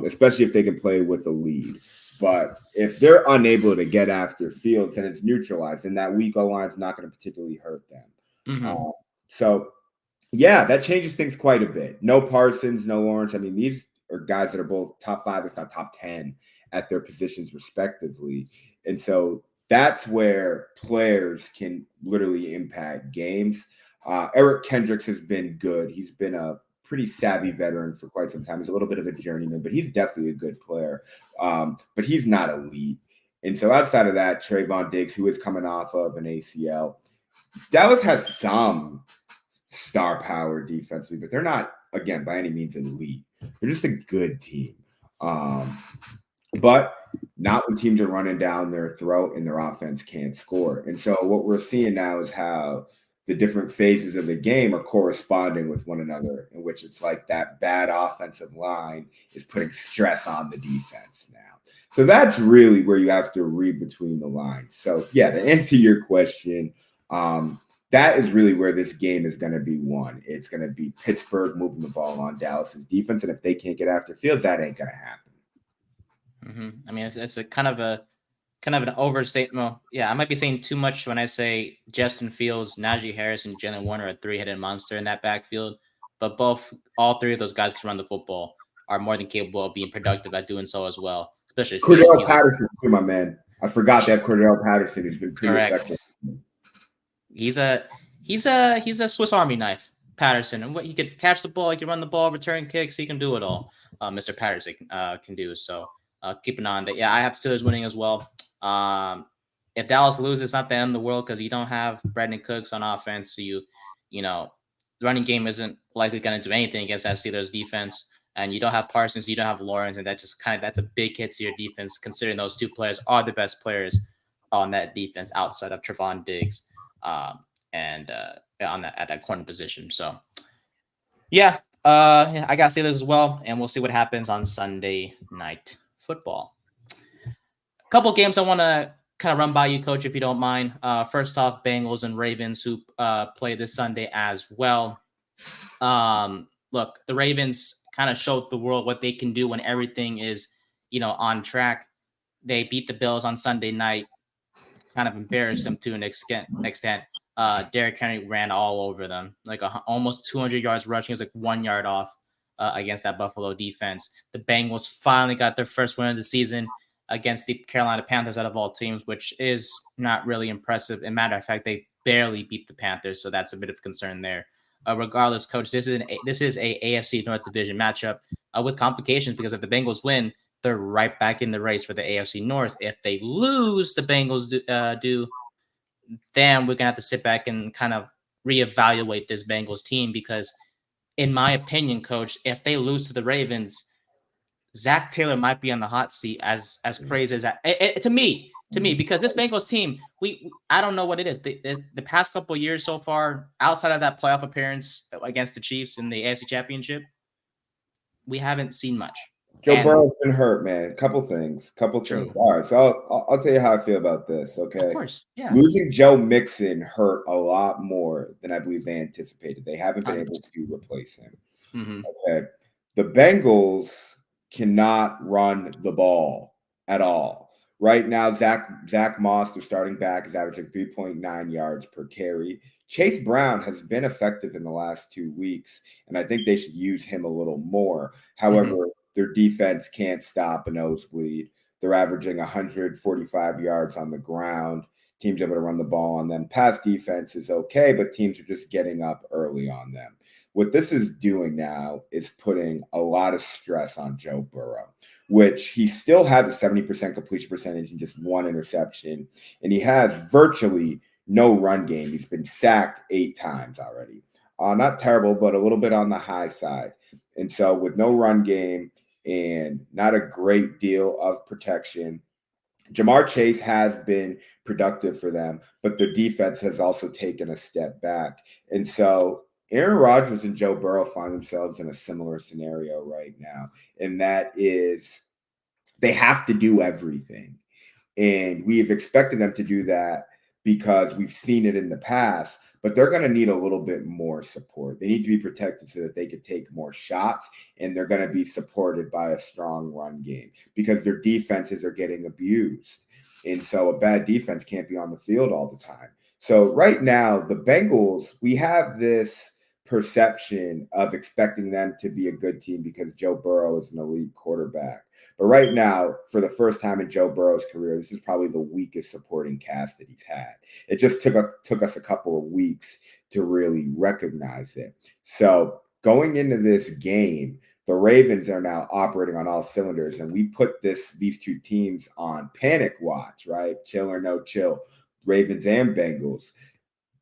especially if they can play with a lead. But if they're unable to get after Fields, then it's neutralized, and that weak O-line is not going to particularly hurt them. Mm-hmm. So, yeah, that changes things quite a bit. No Parsons, no Lawrence. I mean, these are guys that are both top 5, if not top 10, at their positions respectively. And so that's where players can literally impact games. Eric Kendricks has been good. He's been a pretty savvy veteran for quite some time. He's a little bit of a journeyman, but he's definitely a good player. But he's not elite. And so outside of that, Trayvon Diggs, who is coming off of an ACL, Dallas has some star power defensively, but they're not, again, by any means elite. They're just a good team. But not when teams are running down their throat and their offense can't score. And so what we're seeing now is how the different phases of the game are corresponding with one another, in which it's like that bad offensive line is putting stress on the defense now. So that's really where you have to read between the lines. So, yeah, to answer your question, that is really where this game is going to be won. It's going to be Pittsburgh moving the ball on Dallas's defense, and if they can't get after Fields, that ain't going to happen. Mm-hmm. I mean, it's a kind of an overstatement. Yeah, I might be saying too much when I say Justin Fields, Najee Harris, and Jalen Warner are a 3-headed monster in that backfield. But all 3 of those guys can run the football, are more than capable of being productive at doing so as well. Especially Cordell Patterson too, my man. I forgot that Cordell Patterson has been pretty effective. He's a Swiss Army knife, Patterson, and what he could catch the ball, he can run the ball, return kicks, he can do it all. Mr. Patterson can do so. Keep an eye on that. Yeah, I have Steelers winning as well. If Dallas loses, it's not the end of the world because you don't have Brandon Cooks on offense. So the running game isn't likely going to do anything against that Steelers defense. And you don't have Parsons, you don't have Lawrence, and that's a big hit to your defense, considering those 2 players are the best players on that defense outside of Trevon Diggs at that corner position. So, yeah, I got Steelers as well, and we'll see what happens on Sunday Night Football. A couple games I want to kind of run by you, Coach, if you don't mind. First off, Bengals and Ravens, who play this Sunday as well. Look, the Ravens kind of showed the world what they can do when everything is, on track. They beat the Bills on Sunday night, kind of embarrassed them to an extent. Derrick Henry ran all over them, like almost 200 yards rushing. He was like 1 yard off against that Buffalo defense. The Bengals finally got their first win of the season against the Carolina Panthers out of all teams, which is not really impressive. As a matter of fact, they barely beat the Panthers, so that's a bit of concern there. Regardless, Coach, this is a AFC North Division matchup with complications because if the Bengals win, they're right back in the race for the AFC North. If they lose, the Bengals do, then we're gonna have to sit back and kind of reevaluate this Bengals team because, in my opinion, Coach, if they lose to the Ravens, Zach Taylor might be on the hot seat. As crazy as that, to me, because this Bengals team, we I don't know what it is. The past couple of years so far, outside of that playoff appearance against the Chiefs in the AFC Championship, we haven't seen much. Joe And Burrow's been hurt, man. Couple things. true, All right, so I'll tell you how I feel about this. of Okay, course, yeah, losing Joe Mixon hurt a lot more than I believe they anticipated. They haven't been able 100%. to replace him. Mm-hmm. Okay, the Bengals cannot run the ball at all. Right now, Zach Moss, their starting back, is averaging 3.9 yards per carry. Chase Brown has been effective in the last 2 weeks, and I think they should use him a little more. Mm-hmm. However, their defense can't stop a nosebleed. They're averaging 145 yards on the ground. Teams able to run the ball on them. Pass defense is okay, but teams are just getting up early on them. What this is doing now is putting a lot of stress on Joe Burrow, which he still has a 70% completion percentage and just one interception. And he has virtually no run game. He's been sacked 8 times already. Not terrible, but a little bit on the high side. And so, with no run game and not a great deal of protection, Jamar Chase has been productive for them, but their defense has also taken a step back. And so Aaron Rodgers and Joe Burrow find themselves in a similar scenario right now. And that is they have to do everything. And we have expected them to do that because we've seen it in the past, but they're going to need a little bit more support. They need to be protected so that they could take more shots, and they're going to be supported by a strong run game because their defenses are getting abused. And so a bad defense can't be on the field all the time. So right now, the Bengals, we have this perception of expecting them to be a good team because Joe Burrow is an elite quarterback. But right now, for the first time in Joe Burrow's career, this is probably the weakest supporting cast that he's had. It just took us a couple of weeks to really recognize it. So going into this game, the Ravens are now operating on all cylinders, and we put these two teams on panic watch, right? Chill or no chill, Ravens and Bengals.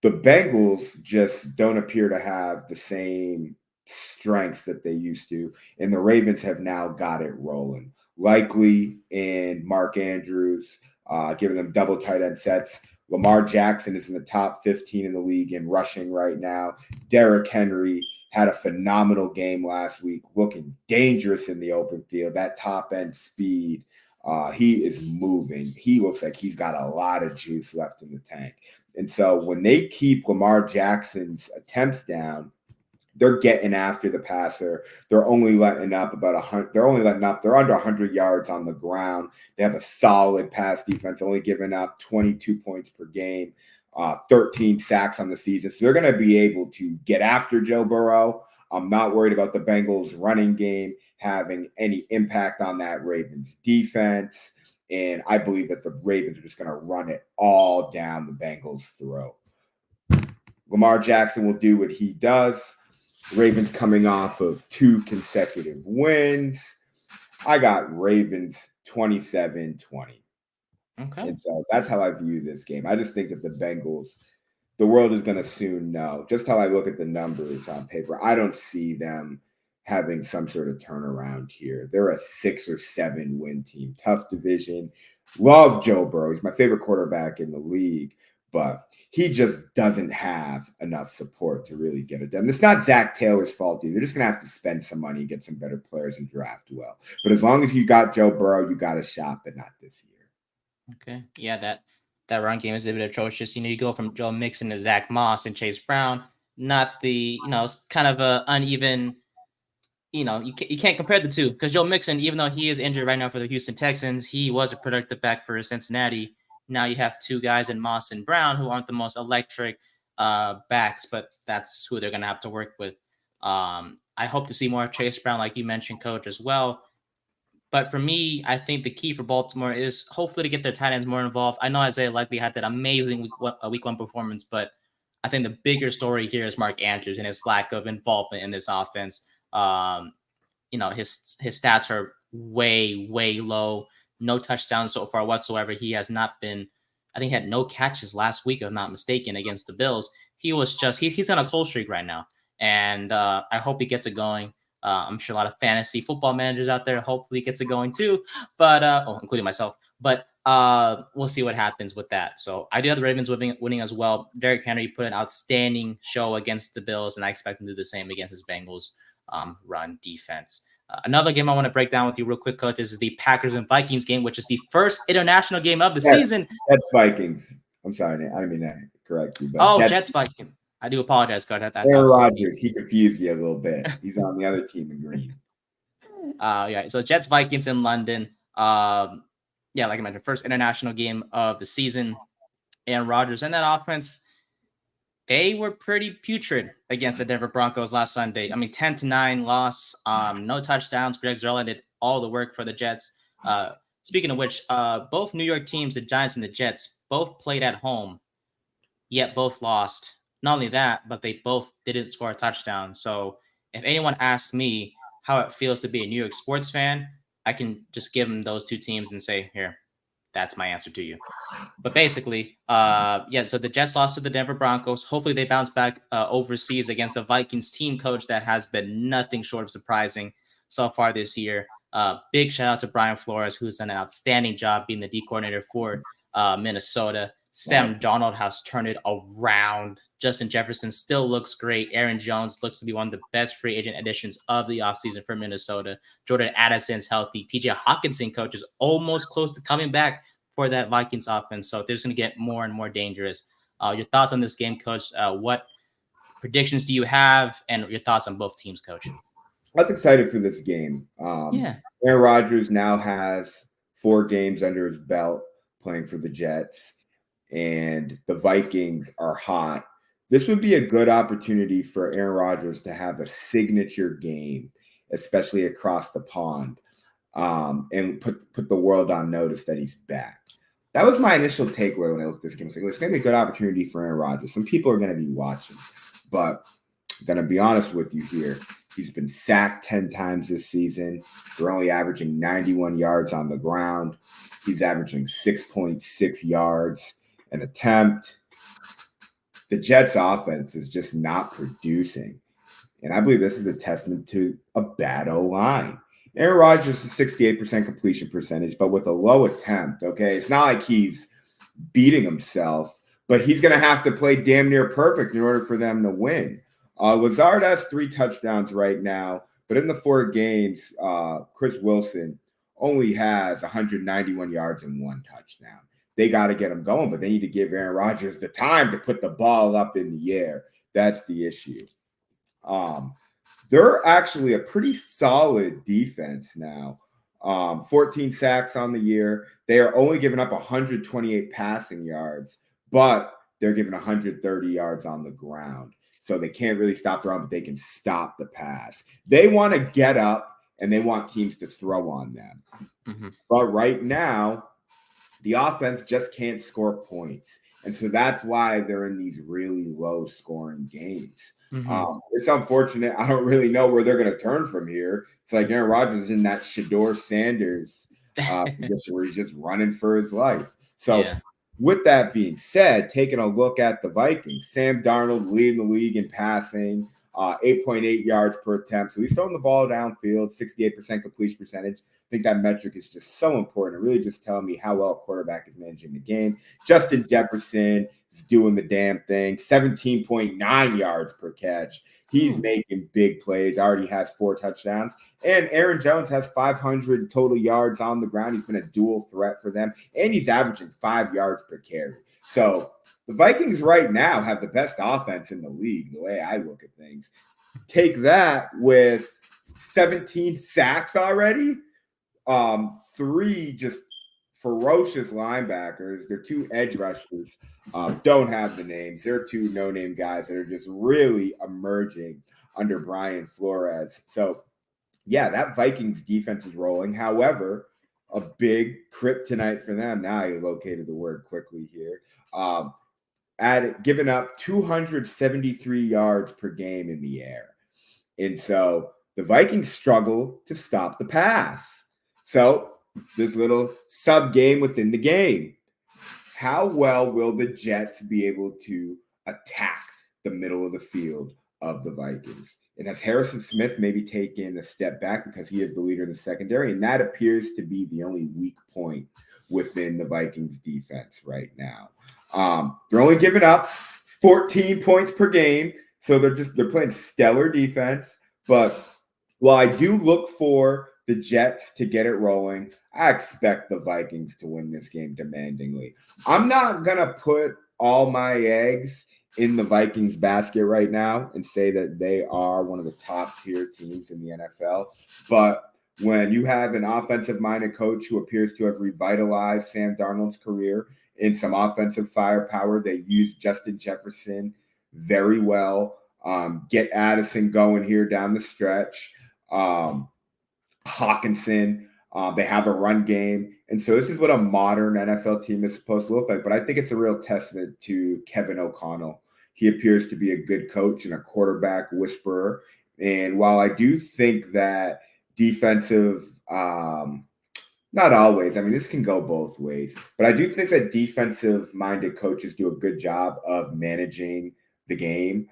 The Bengals just don't appear to have the same strengths that they used to, and the Ravens have now got it rolling. Likely and Mark Andrews, giving them double tight end sets. Lamar Jackson is in the top 15 in the league in rushing right now. Derrick Henry had a phenomenal game last week, looking dangerous in the open field. That top end speed, he is moving. He looks like he's got a lot of juice left in the tank. And so when they keep Lamar Jackson's attempts down, they're getting after the passer. They're only letting up about 100. They're only letting up. They're under 100 yards on the ground. They have a solid pass defense, only giving up 22 points per game, 13 sacks on the season. So they're going to be able to get after Joe Burrow. I'm not worried about the Bengals running game having any impact on that Ravens defense. And I believe that the Ravens are just going to run it all down the Bengals' throat. Lamar Jackson will do what he does. Ravens coming off of 2 consecutive wins. I got Ravens 27-20. Okay. And so that's how I view this game. I just think that the Bengals, the world is going to soon know. Just how I look at the numbers on paper, I don't see them having some sort of turnaround here. They're a 6 or 7 win team. Tough division. Love Joe Burrow. He's my favorite quarterback in the league, but he just doesn't have enough support to really get it done. It's not Zach Taylor's fault either. They're just going to have to spend some money and get some better players and draft well. But as long as you got Joe Burrow, you got a shot, but not this year. Okay. Yeah, that run game is a bit atrocious. You go from Joe Mixon to Zach Moss and Chase Brown. Not the, it's kind of a uneven. You can't compare the two because Joe Mixon, even though he is injured right now for the Houston Texans, he was a productive back for Cincinnati. Now you have 2 guys in Moss and Brown who aren't the most electric backs, but that's who they're gonna have to work with. I hope to see more of Chase Brown, like you mentioned, Coach, as well. But for me, I think the key for Baltimore is hopefully to get their tight ends more involved. I know Isaiah likely had that amazing week 1 performance, but I think the bigger story here is Mark Andrews and his lack of involvement in this offense. His stats are way, way low. No touchdowns so far whatsoever. He has not been, I think, he had no catches last week, if I'm not mistaken, against the Bills. He was just, he's on a cold streak right now. And I hope he gets it going. I'm sure a lot of fantasy football managers out there hopefully gets it going too, but including myself. But we'll see what happens with that. So I do have the Ravens winning as well. Derrick Henry put an outstanding show against the Bills, and I expect him to do the same against his Bengals run defense. Another game I want to break down with you real quick, Coach, is the Packers and Vikings game, which is the first international game of the season. That's Vikings. I'm sorry, I didn't mean to correct you. But Jets Vikings. I do apologize, Coach. Aaron Rodgers, he confused you a little bit. He's on the other team in green. Yeah, so Jets Vikings in London. Yeah, like I mentioned, first international game of the season. Aaron Rodgers and that offense, they were pretty putrid against the Denver Broncos last Sunday. I mean, 10-9 loss, no touchdowns. Greg Zuerlein did all the work for the Jets. Speaking of which, both New York teams, the Giants and the Jets, both played at home, yet both lost. Not only that, but they both didn't score a touchdown. So if anyone asks me how it feels to be a New York sports fan, I can just give them those two teams and say, here, that's my answer to you. But basically, so the Jets lost to the Denver Broncos. Hopefully they bounce back overseas against the Vikings team coach that has been nothing short of surprising so far this year. Big shout out to Brian Flores, who's done an outstanding job being the D coordinator for Minnesota. Sam Darnold has turned it around. Justin Jefferson still looks great. Aaron Jones looks to be one of the best free agent additions of the offseason for Minnesota. Jordan Addison's healthy. TJ Hawkinson, coach, is almost close to coming back for that Vikings offense. So they're just going to get more and more dangerous. Your thoughts on this game, Coach? What predictions do you have? And your thoughts on both teams, Coach? I was excited for this game. Aaron Rodgers now has 4 games under his belt playing for the Jets, and the Vikings are hot. This would be a good opportunity for Aaron Rodgers to have a signature game, especially across the pond, and put the world on notice that he's back. That was my initial takeaway when I looked at this game. I was like, it's going to be a good opportunity for Aaron Rodgers. Some people are going to be watching, but I'm going to be honest with you here. He's been sacked 10 times this season. They're only averaging 91 yards on the ground. He's averaging 6.6 yards an attempt. The Jets offense is just not producing. And I believe this is a testament to a bad O-line. Aaron Rodgers is 68% completion percentage, but with a low attempt, okay? It's not like he's beating himself, but he's going to have to play damn near perfect in order for them to win. Lazard has 3 touchdowns right now, but in the 4 games, Chris Wilson only has 191 yards and 1 touchdown. They got to get him going, but they need to give Aaron Rodgers the time to put the ball up in the air. That's the issue. They're actually a pretty solid defense now. 14 sacks on the year. They are only giving up 128 passing yards, but they're giving 130 yards on the ground. So they can't really stop the run, but they can stop the pass. They want to get up, and they want teams to throw on them. Mm-hmm. But right now, the offense just can't score points. And so that's why they're in these really low-scoring games. Mm-hmm. It's unfortunate. I don't really know where they're going to turn from here. It's like Aaron Rodgers is in that Shadeur Sanders position where he's just running for his life. So with that being said, taking a look at the Vikings, Sam Darnold leading the league in passing, 8.8 yards per attempt. So he's throwing the ball downfield, 68% completion percentage. I think that metric is just so important. It really just telling me how well a quarterback is managing the game. Justin Jefferson is doing the damn thing, 17.9 yards per catch. He's making big plays, already has 4 touchdowns. And Aaron Jones has 500 total yards on the ground. He's been a dual threat for them, and he's averaging 5 yards per carry. So the Vikings right now have the best offense in the league, the way I look at things. Take that with 17 sacks already, 3 just ferocious linebackers. Their 2 edge rushers don't have the names. They're 2 no-name guys that are just really emerging under Brian Flores. So, yeah, that Vikings defense is rolling. However, a big kryptonite for them. Now I located the word quickly here. Giving up 273 yards per game in the air. And so the Vikings struggle to stop the pass. So this little sub game within the game. How well will the Jets be able to attack the middle of the field of the Vikings? And has Harrison Smith maybe taken a step back because he is the leader in the secondary? And that appears to be the only weak point within the Vikings defense right now. They're only giving up 14 points per game. So they're playing stellar defense. But while I do look for the Jets to get it rolling, I expect the Vikings to win this game demandingly. I'm not going to put all my eggs in the Vikings basket right now and say that they are one of the top tier teams in the NFL. But when you have an offensive minded coach who appears to have revitalized Sam Darnold's career in some offensive firepower, they use Justin Jefferson very well. Get Addison going here down the stretch. Hawkinson. They have a run game. And so this is what a modern NFL team is supposed to look like. But I think it's a real testament to Kevin O'Connell. He appears to be a good coach and a quarterback whisperer. And while I do think that defensive, not always, I mean, this can go both ways, but I do think that defensive-minded coaches do a good job of managing the game.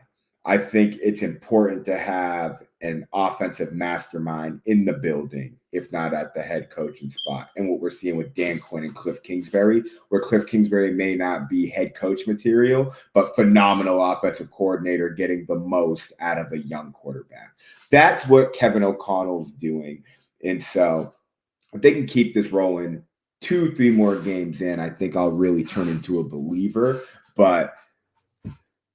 I think it's important to have an offensive mastermind in the building, if not at the head coaching spot. And what we're seeing with Dan Quinn and Cliff Kingsbury, where Cliff Kingsbury may not be head coach material, but phenomenal offensive coordinator getting the most out of a young quarterback. That's what Kevin O'Connell's doing. And so if they can keep this rolling 2-3 more games in, I think I'll really turn into a believer. But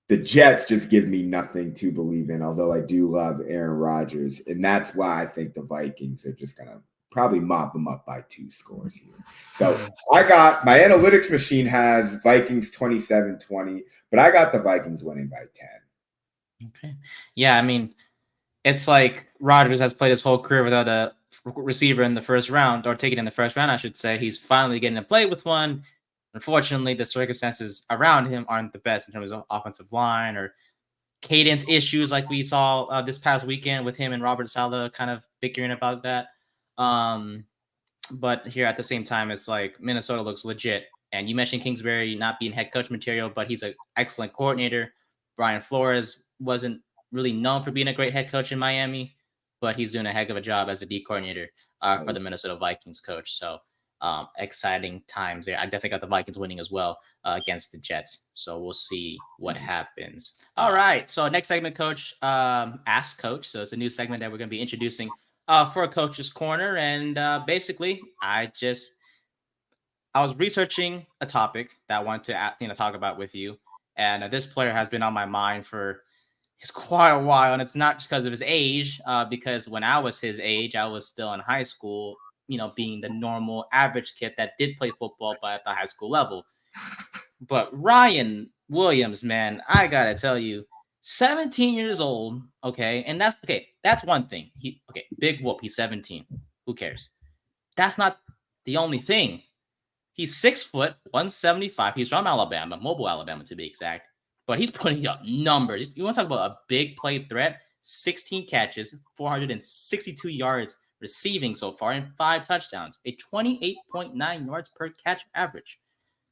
the Jets just give me nothing to believe in, although I do love Aaron Rodgers. And that's why I think the Vikings are just going to probably mop them up by 2 scores here. So I got my analytics machine has Vikings 27-20, but I got the Vikings winning by 10. Okay. Yeah, I mean, it's like Rodgers has played his whole career without a receiver in the first round, or taken in the first round, I should say. He's finally getting to play with one. Unfortunately, the circumstances around him aren't the best in terms of offensive line or cadence issues like we saw this past weekend with him and Robert Saleh kind of bickering about that. But here at the same time, it's like Minnesota looks legit. And you mentioned Kingsbury not being head coach material, but he's an excellent coordinator. Brian Flores wasn't really known for being a great head coach in Miami, but he's doing a heck of a job as a D coordinator for the Minnesota Vikings coach. So exciting times there. I definitely got the Vikings winning as well against the Jets. So we'll see what happens. All right. So next segment, Coach, Ask Coach. So it's a new segment that we're going to be introducing for a Coach's Corner. And basically, I was researching a topic that I wanted to talk about with you. And this player has been on my mind for quite a while. And it's not just because of his age, because when I was his age, I was still in high school, being the normal average kid that did play football, but at the high school level. But Ryan Williams, man, I got to tell you, 17 years old, okay? And that's one thing. Big whoop, he's 17. Who cares? That's not the only thing. He's 6 foot, 175. He's from Alabama, Mobile, Alabama to be exact. But he's putting up numbers. You want to talk about a big play threat? 16 catches, 462 yards receiving so far, and 5 touchdowns. A 28.9 yards per catch average.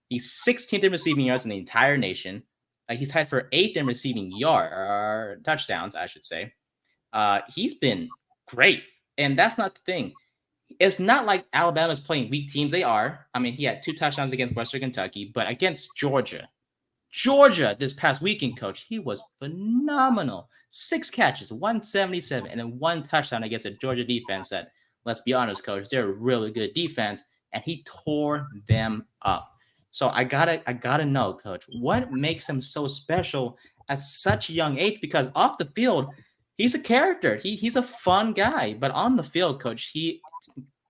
He's 16th in receiving yards in the entire nation. He's tied for 8th in receiving touchdowns, I should say. He's been great. And that's not the thing. It's not like Alabama's playing weak teams. They are. I mean, he had 2 touchdowns against Western Kentucky, but against Georgia this past weekend, Coach, he was phenomenal. 6 catches, 177, and then 1 touchdown against a Georgia defense that, let's be honest, Coach, they're a really good defense, and he tore them up. So I gotta know, Coach, what makes him so special at such a young age? Because off the field, he's a character. He's a fun guy, but on the field, Coach, he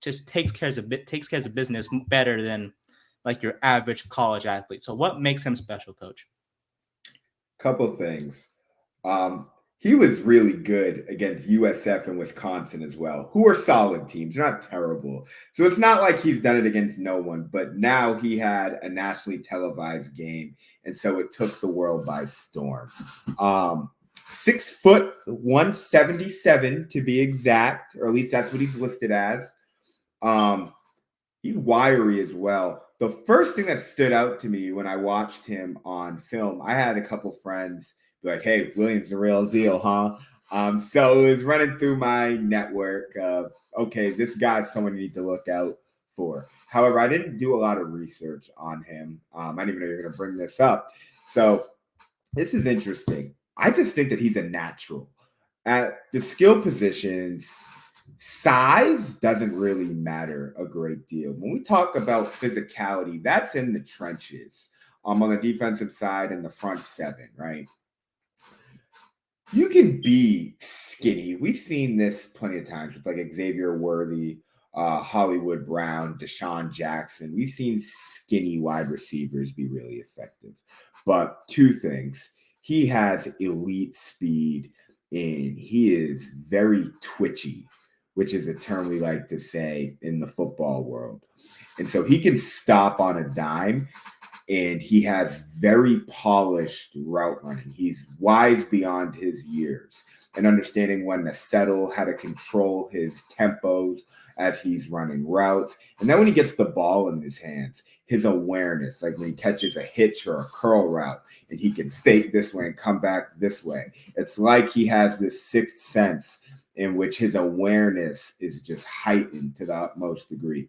just takes care of business better than like your average college athlete. So what makes him special, Coach? Couple things. He was really good against USF and Wisconsin as well, who are solid teams. They're not terrible. So it's not like he's done it against no one, but now he had a nationally televised game, and so it took the world by storm. 6 foot, 177 to be exact, or at least that's what he's listed as. He's wiry as well. The first thing that stood out to me when I watched him on film, I had a couple friends be like, "Hey, Williams the real deal, huh?" So it was running through my network of, okay, this guy's someone you need to look out for. However, I didn't do a lot of research on him. I didn't even know you were going to bring this up. So this is interesting. I just think that he's a natural. At the skill positions, size doesn't really matter a great deal. When we talk about physicality, that's in the trenches. On the defensive side and the front seven, right? You can be skinny. We've seen this plenty of times with like Xavier Worthy, Hollywood Brown, Deshaun Jackson. We've seen skinny wide receivers be really effective. But two things: he has elite speed and he is very twitchy, which is a term we like to say in the football world. And so he can stop on a dime and he has very polished route running. He's wise beyond his years and understanding when to settle, how to control his tempos as he's running routes. And then when he gets the ball in his hands, his awareness, like when he catches a hitch or a curl route and he can fake this way and come back this way. It's like he has this sixth sense in which his awareness is just heightened to the utmost degree.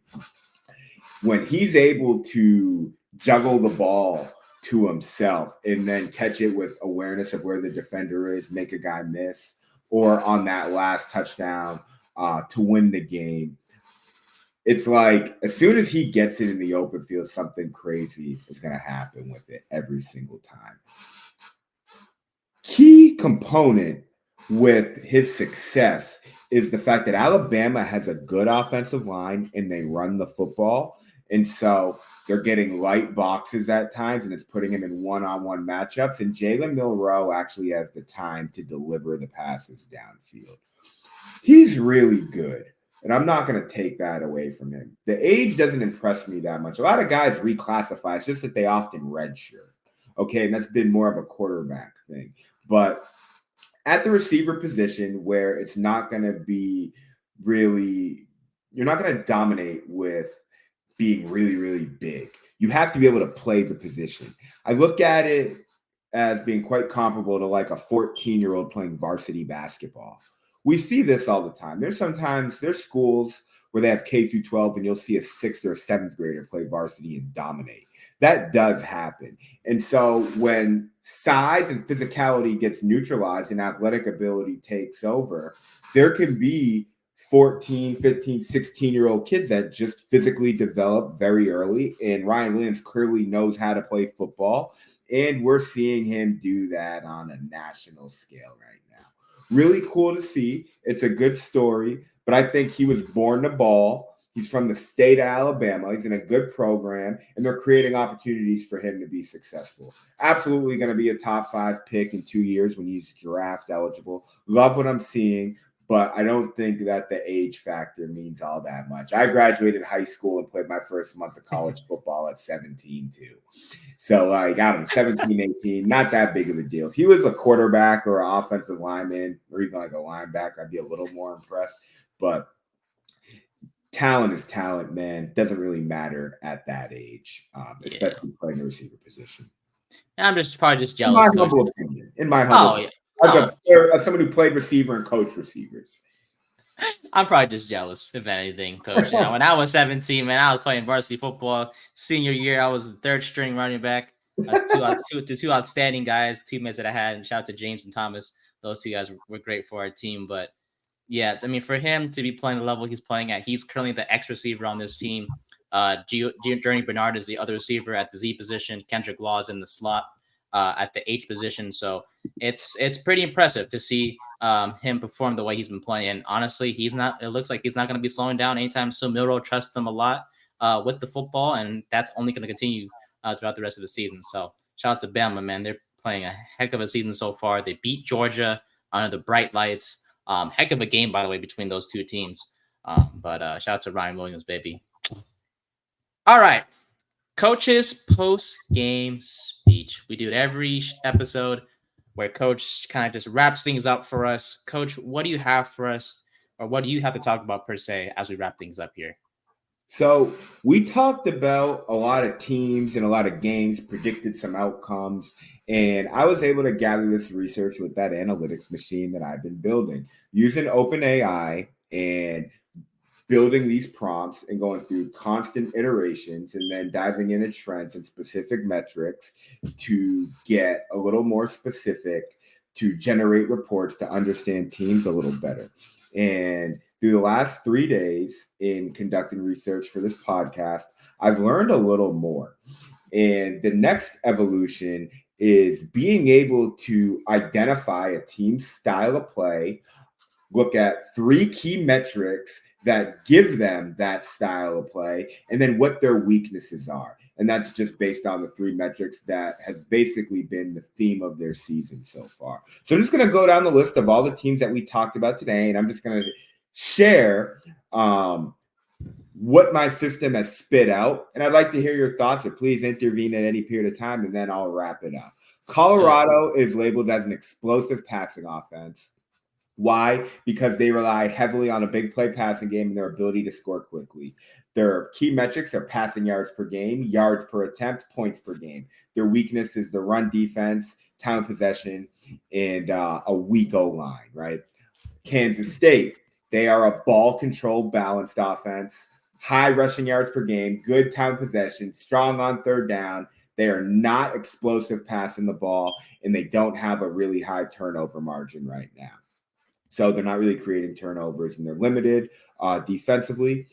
When he's able to juggle the ball to himself and then catch it with awareness of where the defender is, make a guy miss, or on that last touchdown to win the game, it's like as soon as he gets it in the open field, something crazy is going to happen with it every single time. Key component with his success is the fact that Alabama has a good offensive line and they run the football. And so they're getting light boxes at times, and it's putting him in one-on-one matchups. And Jalen Milroe actually has the time to deliver the passes downfield. He's really good, and I'm not going to take that away from him. The age doesn't impress me that much. A lot of guys reclassify. It's just that they often redshirt. Okay, and that's been more of a quarterback thing. But at the receiver position where it's not going to be really, you're not going to dominate with being really, really big. You have to be able to play the position. I look at it as being quite comparable to like a 14-year-old playing varsity basketball. We see this all the time. There's schools where they have K through 12 and you'll see a sixth or a seventh grader play varsity and dominate. That does happen. And so when size and physicality gets neutralized and athletic ability takes over, there can be 14, 15, 16-year-old kids that just physically develop very early. And Ryan Williams clearly knows how to play football. And we're seeing him do that on a national scale right now. Really cool to see. It's a good story, but I think he was born to ball. He's from the state of Alabama. He's in a good program, and they're creating opportunities for him to be successful. Absolutely going to be a top 5 pick in 2 years when he's draft eligible. Love what I'm seeing, but I don't think that the age factor means all that much. I graduated high school and played my first month of college football at 17 too. So like, I don't know, 17, 18, not that big of a deal. If he was a quarterback or an offensive lineman or even like a linebacker, I'd be a little more impressed. But talent is talent, man. Doesn't really matter at that age, especially playing the receiver position. I'm probably just In my jealous, coach. humble opinion. As someone who played receiver and coached receivers. I'm probably just jealous, if anything, coach. You know, when I was 17, man, I was playing varsity football. Senior year, I was the third string running back. Two outstanding guys, teammates that I had. And shout out to James and Thomas. Those two guys were great for our team. But yeah, I mean, for him to be playing the level he's playing at, he's currently the X receiver on this team. Bernard is the other receiver at the Z position. Kendrick Law is in the slot at the H position. So it's pretty impressive to see him perform the way he's been playing. And honestly, it looks like he's not going to be slowing down anytime soon. Milroe trusts him a lot with the football, and that's only going to continue throughout the rest of the season. So shout out to Bama, man. They're playing a heck of a season so far. They beat Georgia under the bright lights. Heck of a game, by the way, between those two teams. But shout out to Ryan Williams, baby. All right. Coach's post-game speech. We do it every episode where Coach kind of just wraps things up for us. Coach, what do you have for us, or what do you have to talk about per se as we wrap things up here? So we talked about a lot of teams and a lot of games, predicted some outcomes, and I was able to gather this research with that analytics machine that I've been building using OpenAI and building these prompts and going through constant iterations and then diving into trends and specific metrics to get a little more specific to generate reports to understand teams a little better. And through the last 3 days in conducting research for this podcast, I've learned a little more. And the next evolution is being able to identify a team's style of play, look at three key metrics that give them that style of play, and then what their weaknesses are. And that's just based on the three metrics that has basically been the theme of their season so far. So I'm just going to go down the list of all the teams that we talked about today, and I'm just going to share what my system has spit out. And I'd like to hear your thoughts, or please intervene at any period of time, and then I'll wrap it up. Colorado is labeled as an explosive passing offense. Why? Because they rely heavily on a big play passing game and their ability to score quickly. Their key metrics are passing yards per game, yards per attempt, points per game. Their weakness is the run defense, time of possession, and a weak O line, right? Kansas State, they are a ball control balanced offense, high rushing yards per game, good time of possession, strong on third down. They are not explosive passing the ball, and they don't have a really high turnover margin right now. So they're not really creating turnovers, and they're limited defensively.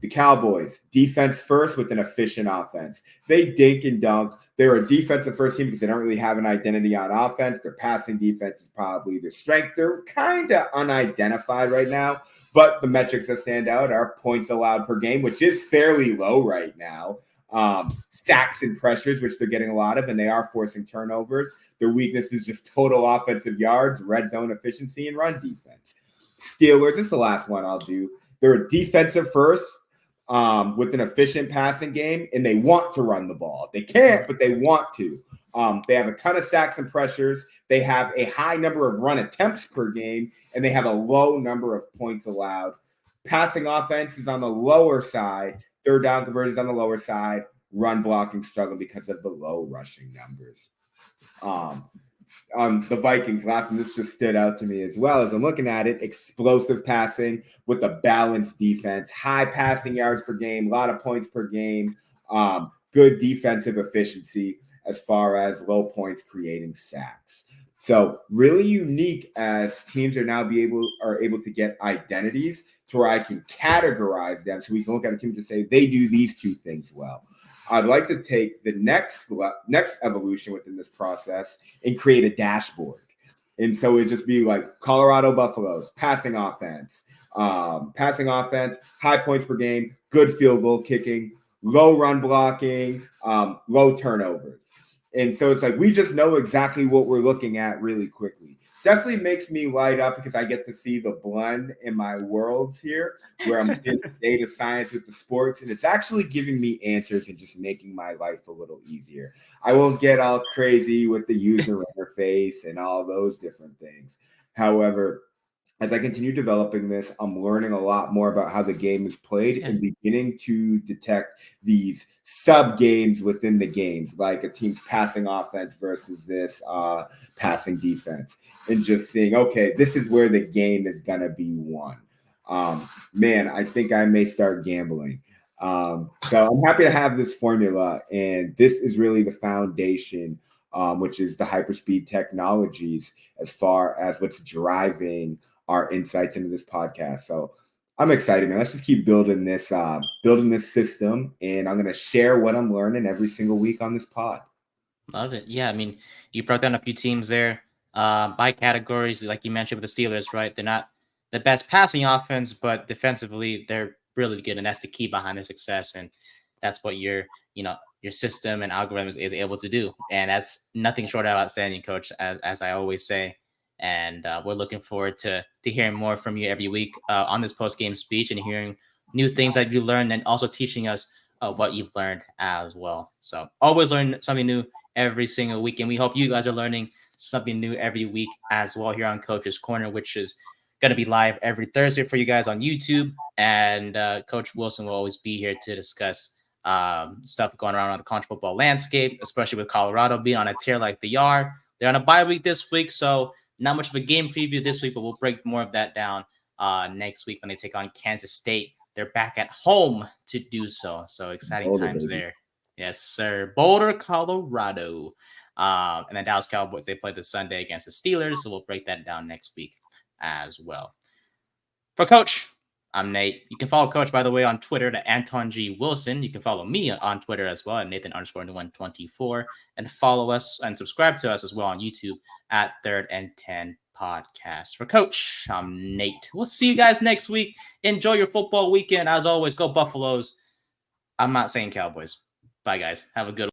The Cowboys, defense first with an efficient offense. They dink and dunk. They're a defensive first team because they don't really have an identity on offense. Their passing defense is probably their strength. They're kind of unidentified right now, but the metrics that stand out are points allowed per game, which is fairly low right now. Sacks and pressures, which they're getting a lot of, and they are forcing turnovers. Their weakness is just total offensive yards, red zone efficiency, and run defense. Steelers, this is the last one I'll do. They're a defensive first with an efficient passing game, and they want to run the ball. They can't, but they want to. They have a ton of sacks and pressures. They have a high number of run attempts per game, and they have a low number of points allowed. Passing offense is on the lower side. Third down conversions on the lower side. Run blocking struggle because of the low rushing numbers. The Vikings last, and this just stood out to me as well as I'm looking at it. Explosive passing with a balanced defense, high passing yards per game, a lot of points per game, good defensive efficiency as far as low points creating sacks. So really unique as teams are now able to get identities to where I can categorize them, so we can look at a team to say they do these two things well. I'd like to take the next evolution within this process and create a dashboard. And so it'd just be like Colorado Buffaloes, passing offense, high points per game, good field goal kicking, low run blocking, low turnovers. And so it's like we just know exactly what we're looking at really quickly. Definitely makes me light up because I get to see the blend in my worlds here where I'm seeing data science with the sports, and it's actually giving me answers and just making my life a little easier. I won't get all crazy with the user interface and all those different things. However, as I continue developing this, I'm learning a lot more about how the game is played and beginning to detect these sub games within the games, like a team's passing offense versus this passing defense, and just seeing, okay, this is where the game is going to be won. Man, I think I may start gambling. So I'm happy to have this formula, and this is really the foundation, which is the hyperspeed technologies as far as what's driving our insights into this podcast. So I'm excited, man. Let's just keep building this system, and I'm gonna share what I'm learning every single week on this pod. Love it. Yeah, I mean, you broke down a few teams there by categories, like you mentioned with the Steelers, right? They're not the best passing offense, but defensively, they're really good, and that's the key behind their success. And that's what your system and algorithm is able to do, and that's nothing short of outstanding, Coach, as I always say. And we're looking forward to hearing more from you every week on this post game speech and hearing new things that you learned, and also teaching us what you've learned as well. So always learn something new every single week, and we hope you guys are learning something new every week as well here on Coach's Corner, which is going to be live every Thursday for you guys on YouTube. And Coach Wilson will always be here to discuss stuff going around on the college football landscape, especially with Colorado being on a tear like they are. They're on a bye week this week, so not much of a game preview this week, but we'll break more of that down next week when they take on Kansas State. They're back at home to do so. So exciting Boulder, times baby. there. Yes, sir. Boulder, Colorado. And then Dallas Cowboys, they play this Sunday against the Steelers. So we'll break that down next week as well. For Coach, I'm Nate. You can follow Coach, by the way, on Twitter at Anton G. Wilson. You can follow me on Twitter as well at Nathan_Nguyen24. And follow us and subscribe to us as well on YouTube at 3rd and 10 Podcast. For Coach, I'm Nate. We'll see you guys next week. Enjoy your football weekend. As always, go Buffaloes. I'm not saying Cowboys. Bye, guys. Have a good one.